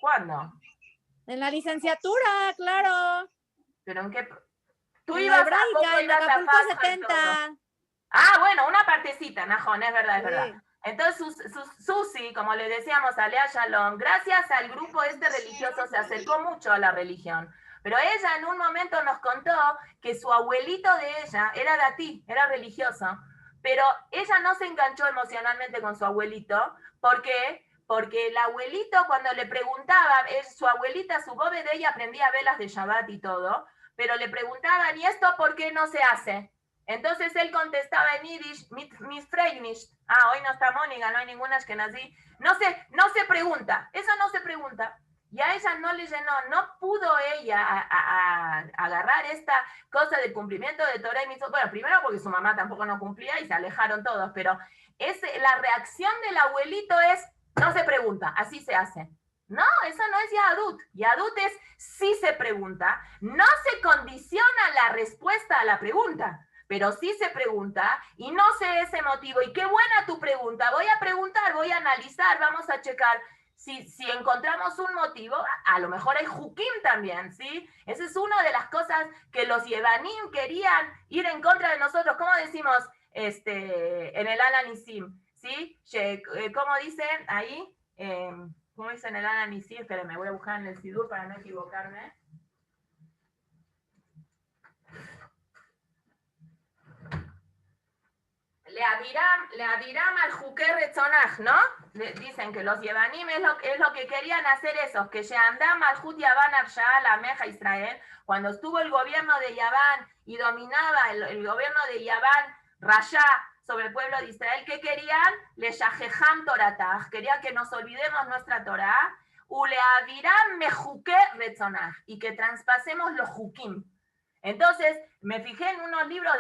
¿Cuándo?
En la licenciatura, claro.
¿Pero en qué? Tú
en
ibas
la hebraica, en Acapulco 70.
Ah, bueno, una partecita, Najón, es verdad,
sí.
Es verdad. Entonces, Susi, como le decíamos a Lea Shalom, gracias al grupo religioso se acercó mucho a la religión. Pero ella en un momento nos contó que su abuelito de ella era datí, era religioso, pero ella no se enganchó emocionalmente con su abuelito. ¿Por qué? Porque el abuelito, cuando le preguntaba, su abuelita, su bobe de ella aprendía velas de Shabbat y todo, pero le preguntaban, ¿y esto por qué no se hace? Entonces él contestaba en Yiddish, mis Freignish. Hoy no está Mónica, no hay ninguna Ashkenazí. No se pregunta, eso no se pregunta. Y a ella no le llenó, no pudo ella a agarrar esta cosa del cumplimiento de Torah y Mitzvot. Bueno, primero porque su mamá tampoco no cumplía y se alejaron todos, pero la reacción del abuelito es, no se pregunta, así se hace. No, eso no es Yahadut. Yahadut es sí se pregunta, no se condiciona la respuesta a la pregunta, pero sí se pregunta y no sé ese motivo. Y qué buena tu pregunta, voy a preguntar, voy a analizar, vamos a checar. Si encontramos un motivo, a lo mejor hay Jukim también, ¿sí? Esa es una de las cosas que los Yevanim querían ir en contra de nosotros. ¿Cómo decimos en el Alanisim? ¿Sí? ¿Cómo dicen ahí? ¿Cómo dicen el Alanisim? Espérenme, voy a buscar en el Sidur para no equivocarme. Le aviram al Juker Retzonaj, ¿no? Dicen que los Yevanim es lo que querían hacer esos, que Sheandam al Jud Yavan Arsha, la Meja Israel, cuando estuvo el gobierno de Yaván y dominaba el gobierno de Yaván, Rasha, sobre el pueblo de Israel, ¿qué querían? Le Shahejam Toratah, querían que nos olvidemos nuestra Torah, Ule aviram mejuke Retzonaj, y que traspasemos los Jukim. Entonces, me fijé en unos libros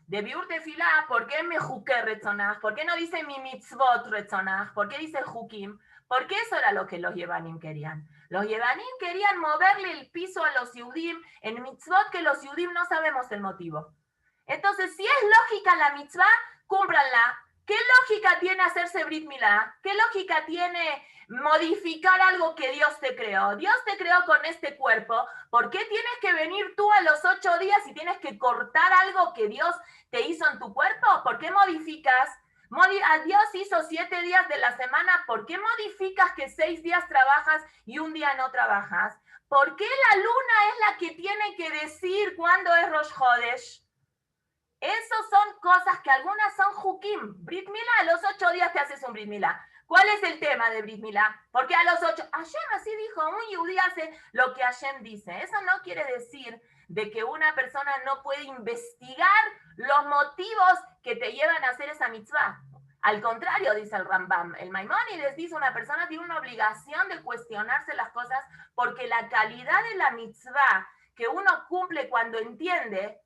de Biur Tefilá, ¿por qué me juqué Retzonaj? ¿Por qué no dice mi mitzvot Retzonaj? ¿Por qué dice Jukim? Porque eso era lo que los Yevanim querían. Los Yevanim querían moverle el piso a los Yudim en mitzvot que los Yudim no sabemos el motivo. Entonces, si es lógica la mitzvah, cúmplanla. ¿Qué lógica tiene hacerse Brit Milá? ¿Qué lógica tiene modificar algo que Dios te creó? Dios te creó con este cuerpo. ¿Por qué tienes que venir tú a los 8 días y tienes que cortar algo que Dios te hizo en tu cuerpo? ¿Por qué modificas? A Dios hizo 7 días de la semana. ¿Por qué modificas que 6 días trabajas y un día no trabajas? ¿Por qué la luna es la que tiene que decir cuándo es Rosh Hodesh? Esas son cosas que algunas son Jukim. Brit Milá, a los 8 días te haces un Brit Milá. ¿Cuál es el tema de Brit Milá? Porque a los 8, Hashem así dijo, un yudí hace lo que Hashem dice. Eso no quiere decir de que una persona no puede investigar los motivos que te llevan a hacer esa mitzvah. Al contrario, dice el Rambam, el Maimónides dice, una persona tiene una obligación de cuestionarse las cosas porque la calidad de la mitzvah que uno cumple cuando entiende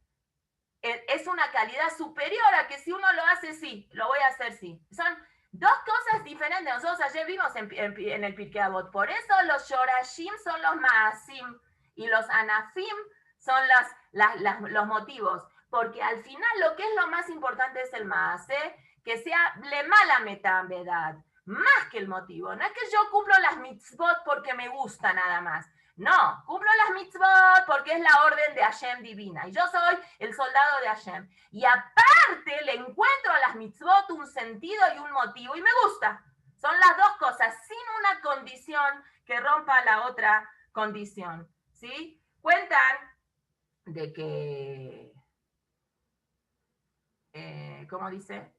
es una calidad superior a que si uno lo hace, sí, lo voy a hacer, sí. Son dos cosas diferentes. Nosotros ayer vimos en el Pirkei Avot. Por eso los Shorashim son los Maasim y los Anafim son los motivos. Porque al final lo que es lo más importante es el Maase, que sea le mala metambedad, más que el motivo. No es que yo cumplo las mitzvot porque me gusta nada más. No, cumplo las mitzvot porque es la orden de Hashem divina. Y yo soy el soldado de Hashem. Y aparte le encuentro a las mitzvot un sentido y un motivo. Y me gusta. Son las dos cosas, sin una condición que rompa la otra condición. ¿Sí? Cuentan de que... ¿cómo dice?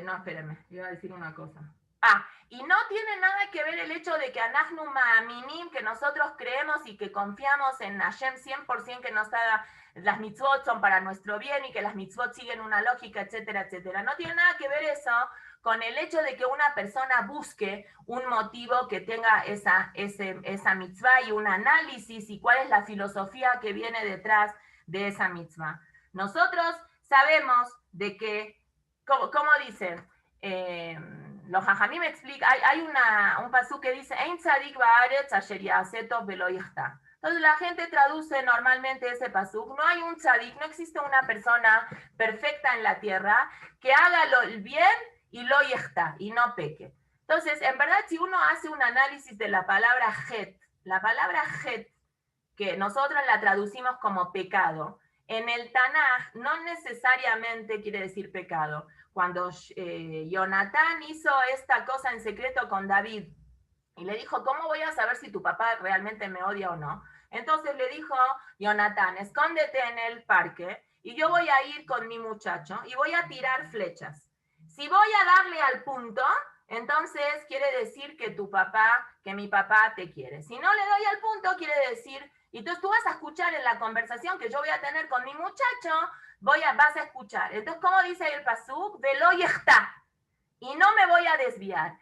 No, espérenme, iba a decir una cosa. Y no tiene nada que ver el hecho de que Anachnu Ma'aminim, que nosotros creemos y que confiamos en Hashem 100%, que nos haga, las mitzvot son para nuestro bien y que las mitzvot siguen una lógica, etcétera, etcétera. No tiene nada que ver eso con el hecho de que una persona busque un motivo que tenga esa mitzvah y un análisis y cuál es la filosofía que viene detrás de esa mitzvah. Nosotros sabemos de que, ¿cómo dicen? Los Jajamim me explican, hay un pasú que dice, Ein tzadik ba'aretz asher ya'aseh tov velo yichta. Entonces la gente traduce normalmente ese pasú, no hay un tzadik, no existe una persona perfecta en la tierra que haga el bien y lo yichta, y no peque. Entonces, en verdad, si uno hace un análisis de la palabra het, que nosotros la traducimos como pecado, en el Tanaj no necesariamente quiere decir pecado. Cuando Jonatán hizo esta cosa en secreto con David y le dijo, ¿cómo voy a saber si tu papá realmente me odia o no? Entonces le dijo Jonatán, escóndete en el parque y yo voy a ir con mi muchacho y voy a tirar flechas. Si voy a darle al punto, entonces quiere decir que mi papá te quiere. Si no le doy al punto, quiere decir, y entonces tú vas a escuchar en la conversación que yo voy a tener con mi muchacho, vas a escuchar. Entonces, ¿cómo dice el pasuk? Velo yechta. Y no me voy a desviar.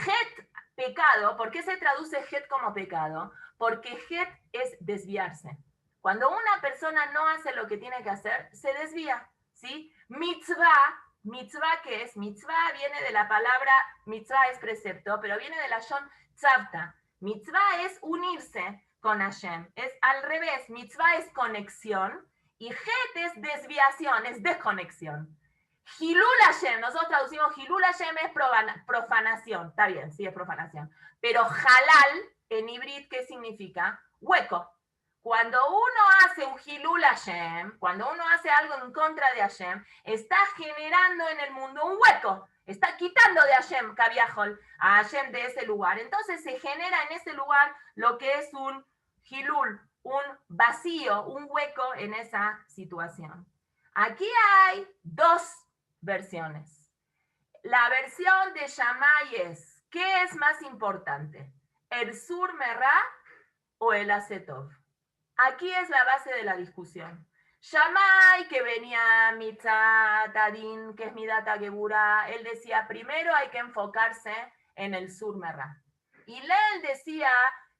Het, pecado. ¿Por qué se traduce het como pecado? Porque het es desviarse. Cuando una persona no hace lo que tiene que hacer, se desvía, ¿sí? Mitzvah, ¿qué es? Mitzvah viene de la palabra, mitzvah es precepto, pero viene de la shon tzavta. Mitzvah es unirse con Hashem. Es al revés, mitzvah es conexión y het es desviación, es desconexión. Hilul Hashem, nosotros traducimos Hilul Hashem es profanación, está bien, sí es profanación, pero halal en hibrid, ¿qué significa? Hueco. Cuando uno hace un Hilul Hashem, cuando uno hace algo en contra de Hashem, está generando en el mundo un hueco, está quitando de Hashem, Kaviahol, a Hashem de ese lugar. Entonces se genera en ese lugar lo que es un Hilul, un vacío, un hueco en esa situación. Aquí hay dos versiones. La versión de Shammai es, ¿qué es más importante? ¿El Sur Merá o el Asetov? Aquí es la base de la discusión. Shammai, que venía Mitzat Adin, que es Midata Gebura, él decía, primero hay que enfocarse en el Sur Merá. Y Leel decía,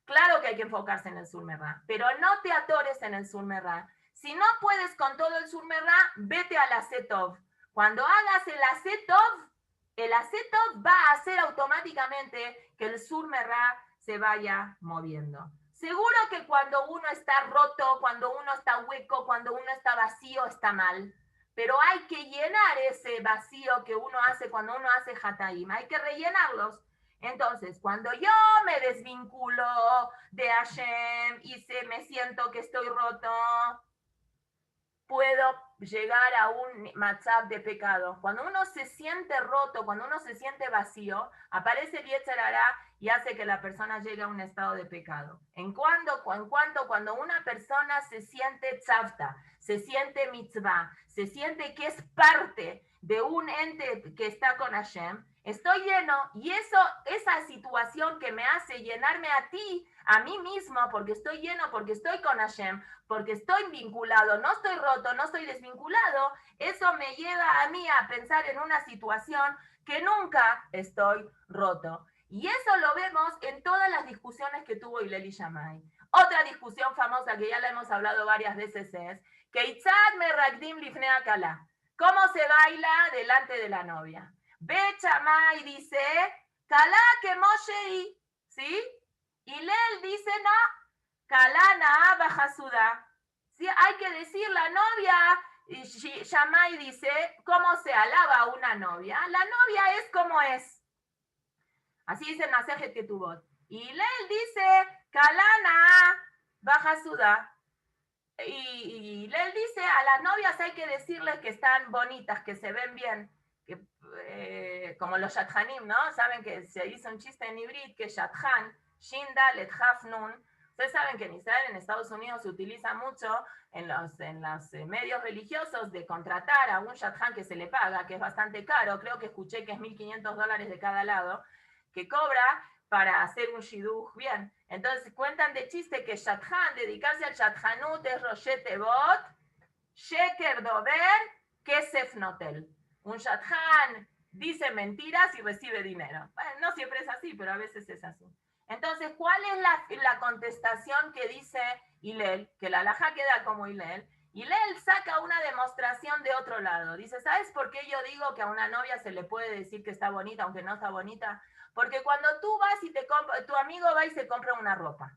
claro que hay que enfocarse en el Sur Merá, pero no te atores en el Sur Merá. Si no puedes con todo el Sur Merá, vete al Asetov. Cuando hagas el Asetov va a hacer automáticamente que el Sur Merá se vaya moviendo. Seguro que cuando uno está roto, cuando uno está hueco, cuando uno está vacío, está mal. Pero hay que llenar ese vacío que uno hace cuando uno hace Hataim. Hay que rellenarlos. Entonces, cuando yo me desvinculo de Hashem y me siento que estoy roto, puedo llegar a un matzab de pecado. Cuando uno se siente roto, cuando uno se siente vacío, aparece el Yetzer Hará y hace que la persona llegue a un estado de pecado. En cuanto cuando una persona se siente tzavta, se siente mitzvah, se siente que es parte de un ente que está con Hashem, estoy lleno, y esa situación que me hace llenarme a mí mismo, porque estoy lleno, porque estoy con Hashem, porque estoy vinculado, no estoy roto, no estoy desvinculado, eso me lleva a mí a pensar en una situación que nunca estoy roto. Y eso lo vemos en todas las discusiones que tuvo Hillel y Shammai. Otra discusión famosa que ya la hemos hablado varias veces es Keitzad meragdim lifnei hakala. ¿Cómo se baila delante de la novia? Bet Shammai dice, Kalá que Moshei, ¿sí? Hillel dice, no, Kalá na'a bajasuda. ¿Sí? Hay que decir la novia, y Shammai dice, ¿cómo se alaba a una novia? La novia es como es. Así dice el Masejet Ketubot. Y Hillel dice, Kalá na'a bajasuda. Y Hillel dice, a las novias hay que decirles que están bonitas, que se ven bien, que, como los Shathanim, ¿no? Saben que se hizo un chiste en hibrid que Shathan, Shinda, Lethaf Nun. Ustedes saben que en Israel, en Estados Unidos, se utiliza mucho en los medios religiosos de contratar a un Shathan que se le paga, que es bastante caro, creo que escuché que es $1.500 de cada lado, que cobra para hacer un shidduch bien. Entonces cuentan de chiste que Shathan, dedicarse al Shathanut es Roshet Tevot, Sheker Dover, Kesef Notel. Un Shathan dice mentiras y recibe dinero. Bueno, no siempre es así, pero a veces es así. Entonces, ¿cuál es la contestación que dice Hillel? Que la halajá queda como Hillel. Hillel saca una demostración de otro lado. Dice, ¿sabes por qué yo digo que a una novia se le puede decir que está bonita aunque no está bonita? Porque cuando tú vas y tu amigo va y se compra una ropa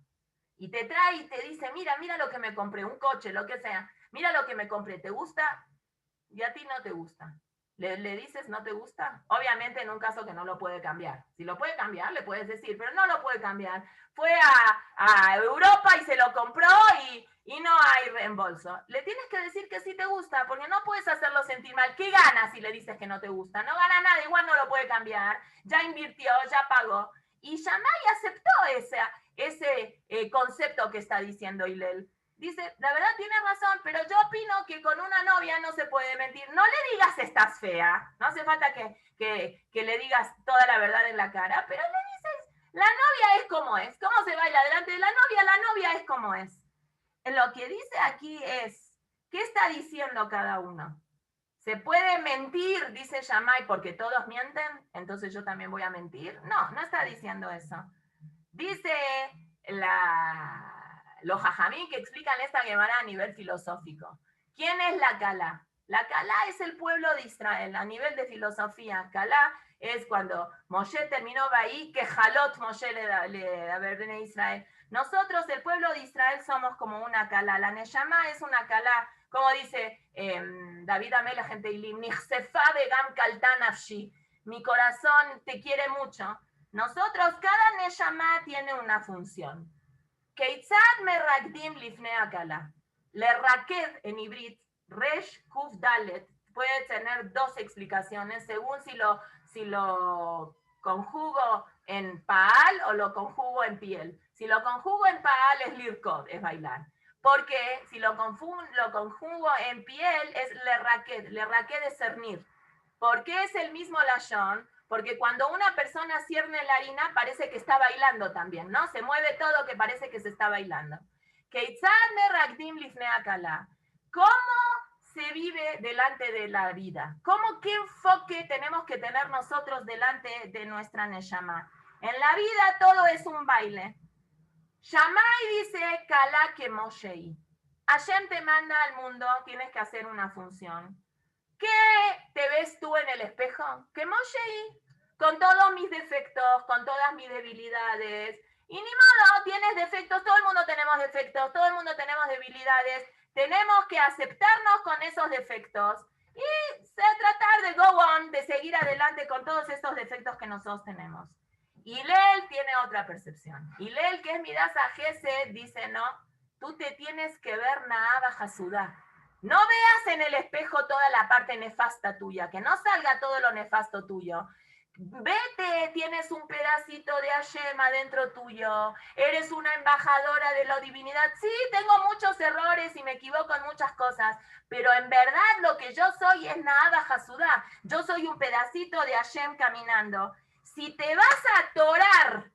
y te trae y te dice, mira lo que me compré, un coche, lo que sea, mira lo que me compré, ¿te gusta? Y a ti no te gusta. ¿Le dices no te gusta? Obviamente en un caso que no lo puede cambiar. Si lo puede cambiar, le puedes decir, pero no lo puede cambiar. Fue a Europa y se lo compró y no hay reembolso. Le tienes que decir que sí te gusta, porque no puedes hacerlo sentir mal. ¿Qué gana si le dices que no te gusta? No gana nada, igual no lo puede cambiar. Ya invirtió, ya pagó. Y Shammai aceptó ese concepto que está diciendo Hillel. dice, la verdad tiene razón, pero yo opino que con una novia no se puede mentir. No le digas estás fea, no hace falta que le digas toda la verdad en la cara, pero le dices, la novia es como es. ¿Cómo se baila delante de la novia es como es. Lo que dice aquí es, ¿qué está diciendo cada uno? ¿Se puede mentir, dice Shammai, porque todos mienten? Entonces yo también voy a mentir. No, no está diciendo eso. Dice los jajamín que explican esta Gemara a nivel filosófico. ¿Quién es la Calá? La Calá es el pueblo de Israel a nivel de filosofía. Calá es cuando Moshe terminó ahí, que Jalot Moshe le da a Israel. Nosotros, el pueblo de Israel, somos como una Calá. La Neshama es una Calá, como dice David Amelech en Teilim, Nichsefa begam kaltan nafshi. Mi corazón te quiere mucho. Nosotros, cada Neshama tiene una función. Keitzad merakdim lifnei akala. Le raked en hibrit, resh kuf dalet, puede tener dos explicaciones según si lo conjugo en paal o lo conjugo en piel. Si lo conjugo en paal es lirkod, es bailar. Porque si lo conjugo en piel es le raked es cernir. ¿Por qué es el mismo lashon? Porque cuando una persona cierne la harina, parece que está bailando también, ¿no? Se mueve todo que parece que se está bailando. ¿Cómo se vive delante de la vida? ¿Qué enfoque tenemos que tener nosotros delante de nuestra Neshama? En la vida todo es un baile. Shammai dice, Kalá que Moshei. Hashem te manda al mundo, tienes que hacer una función. ¿Qué te ves tú en el espejo? Que Moshe, con todos mis defectos, con todas mis debilidades. Y ni modo, tienes defectos, todo el mundo tenemos defectos, todo el mundo tenemos debilidades. Tenemos que aceptarnos con esos defectos y tratar de go on, de seguir adelante con todos esos defectos que nosotros tenemos. Hillel tiene otra percepción. Hillel, que es Midasa Gesed, dice, no, tú te tienes que ver Naaba Hasudá. No veas en el espejo toda la parte nefasta tuya, que no salga todo lo nefasto tuyo. Vete, tienes un pedacito de Hashem adentro tuyo, eres una embajadora de la divinidad. Sí, tengo muchos errores y me equivoco en muchas cosas, pero en verdad lo que yo soy es Naaba Hasudá. Yo soy un pedacito de Hashem caminando. Si te vas a atorar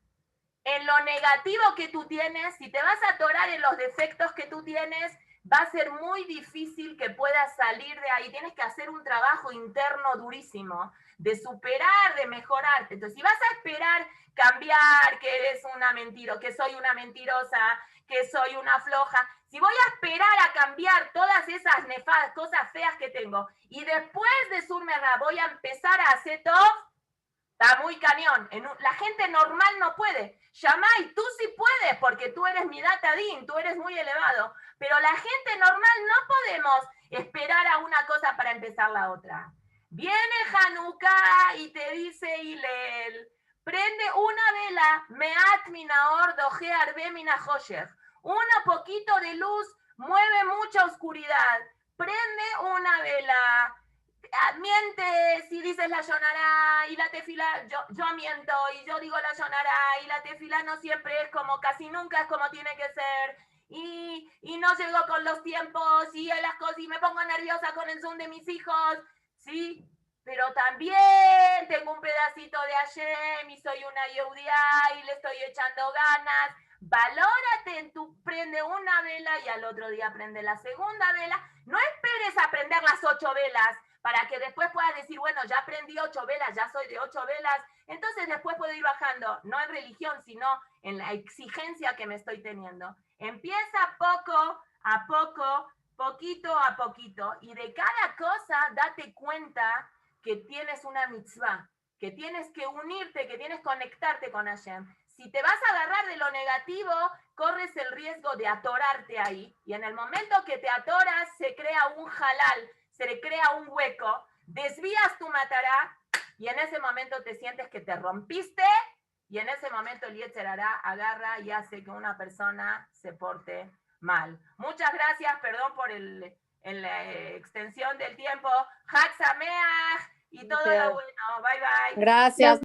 en lo negativo que tú tienes, si te vas a atorar en los defectos que tú tienes, va a ser muy difícil que puedas salir de ahí. Tienes que hacer un trabajo interno durísimo de superar, de mejorar. Entonces, si vas a esperar cambiar, que eres una mentira, que soy una mentirosa, que soy una floja, si voy a esperar a cambiar todas esas nefastas cosas feas que tengo y después de Surmerra voy a empezar a hacer todo, está muy cañón. La gente normal no puede. Shammai, tú sí puedes porque tú eres Midat Adin, tú eres muy elevado. Pero la gente normal no podemos esperar a una cosa para empezar la otra. Viene Hanukkah y te dice Hillel, prende una vela, meat minaor doje arbe minahosher. Un poquito de luz mueve mucha oscuridad. Prende una vela. Miente si dices la Yonará y la tefila, yo miento y yo digo la Yonará y la tefila no siempre es como, casi nunca es como tiene que ser y no llego con los tiempos y las cosas y me pongo nerviosa con el Zoom de mis hijos, sí, pero también tengo un pedacito de Hashem y soy una Yehudiá y le estoy echando ganas. Valórate, tú prende una vela y al otro día prende la segunda vela. No esperes a prender las 8 velas para que después puedas decir, bueno, ya prendí 8 velas, ya soy de 8 velas, entonces después puedo ir bajando, no en religión, sino en la exigencia que me estoy teniendo. Empieza poco a poco, poquito a poquito, y de cada cosa date cuenta que tienes una mitzvah, que tienes que unirte, que tienes que conectarte con Hashem. Si te vas a agarrar de lo negativo, corres el riesgo de atorarte ahí, y en el momento que te atoras, se crea un halal, se le crea un hueco, desvías tu matará y en ese momento te sientes que te rompiste y en ese momento el Yetzer Hará agarra y hace que una persona se porte mal. Muchas gracias, perdón por la extensión del tiempo. Hag Sameach y todo lo bueno. Bye bye.
Gracias.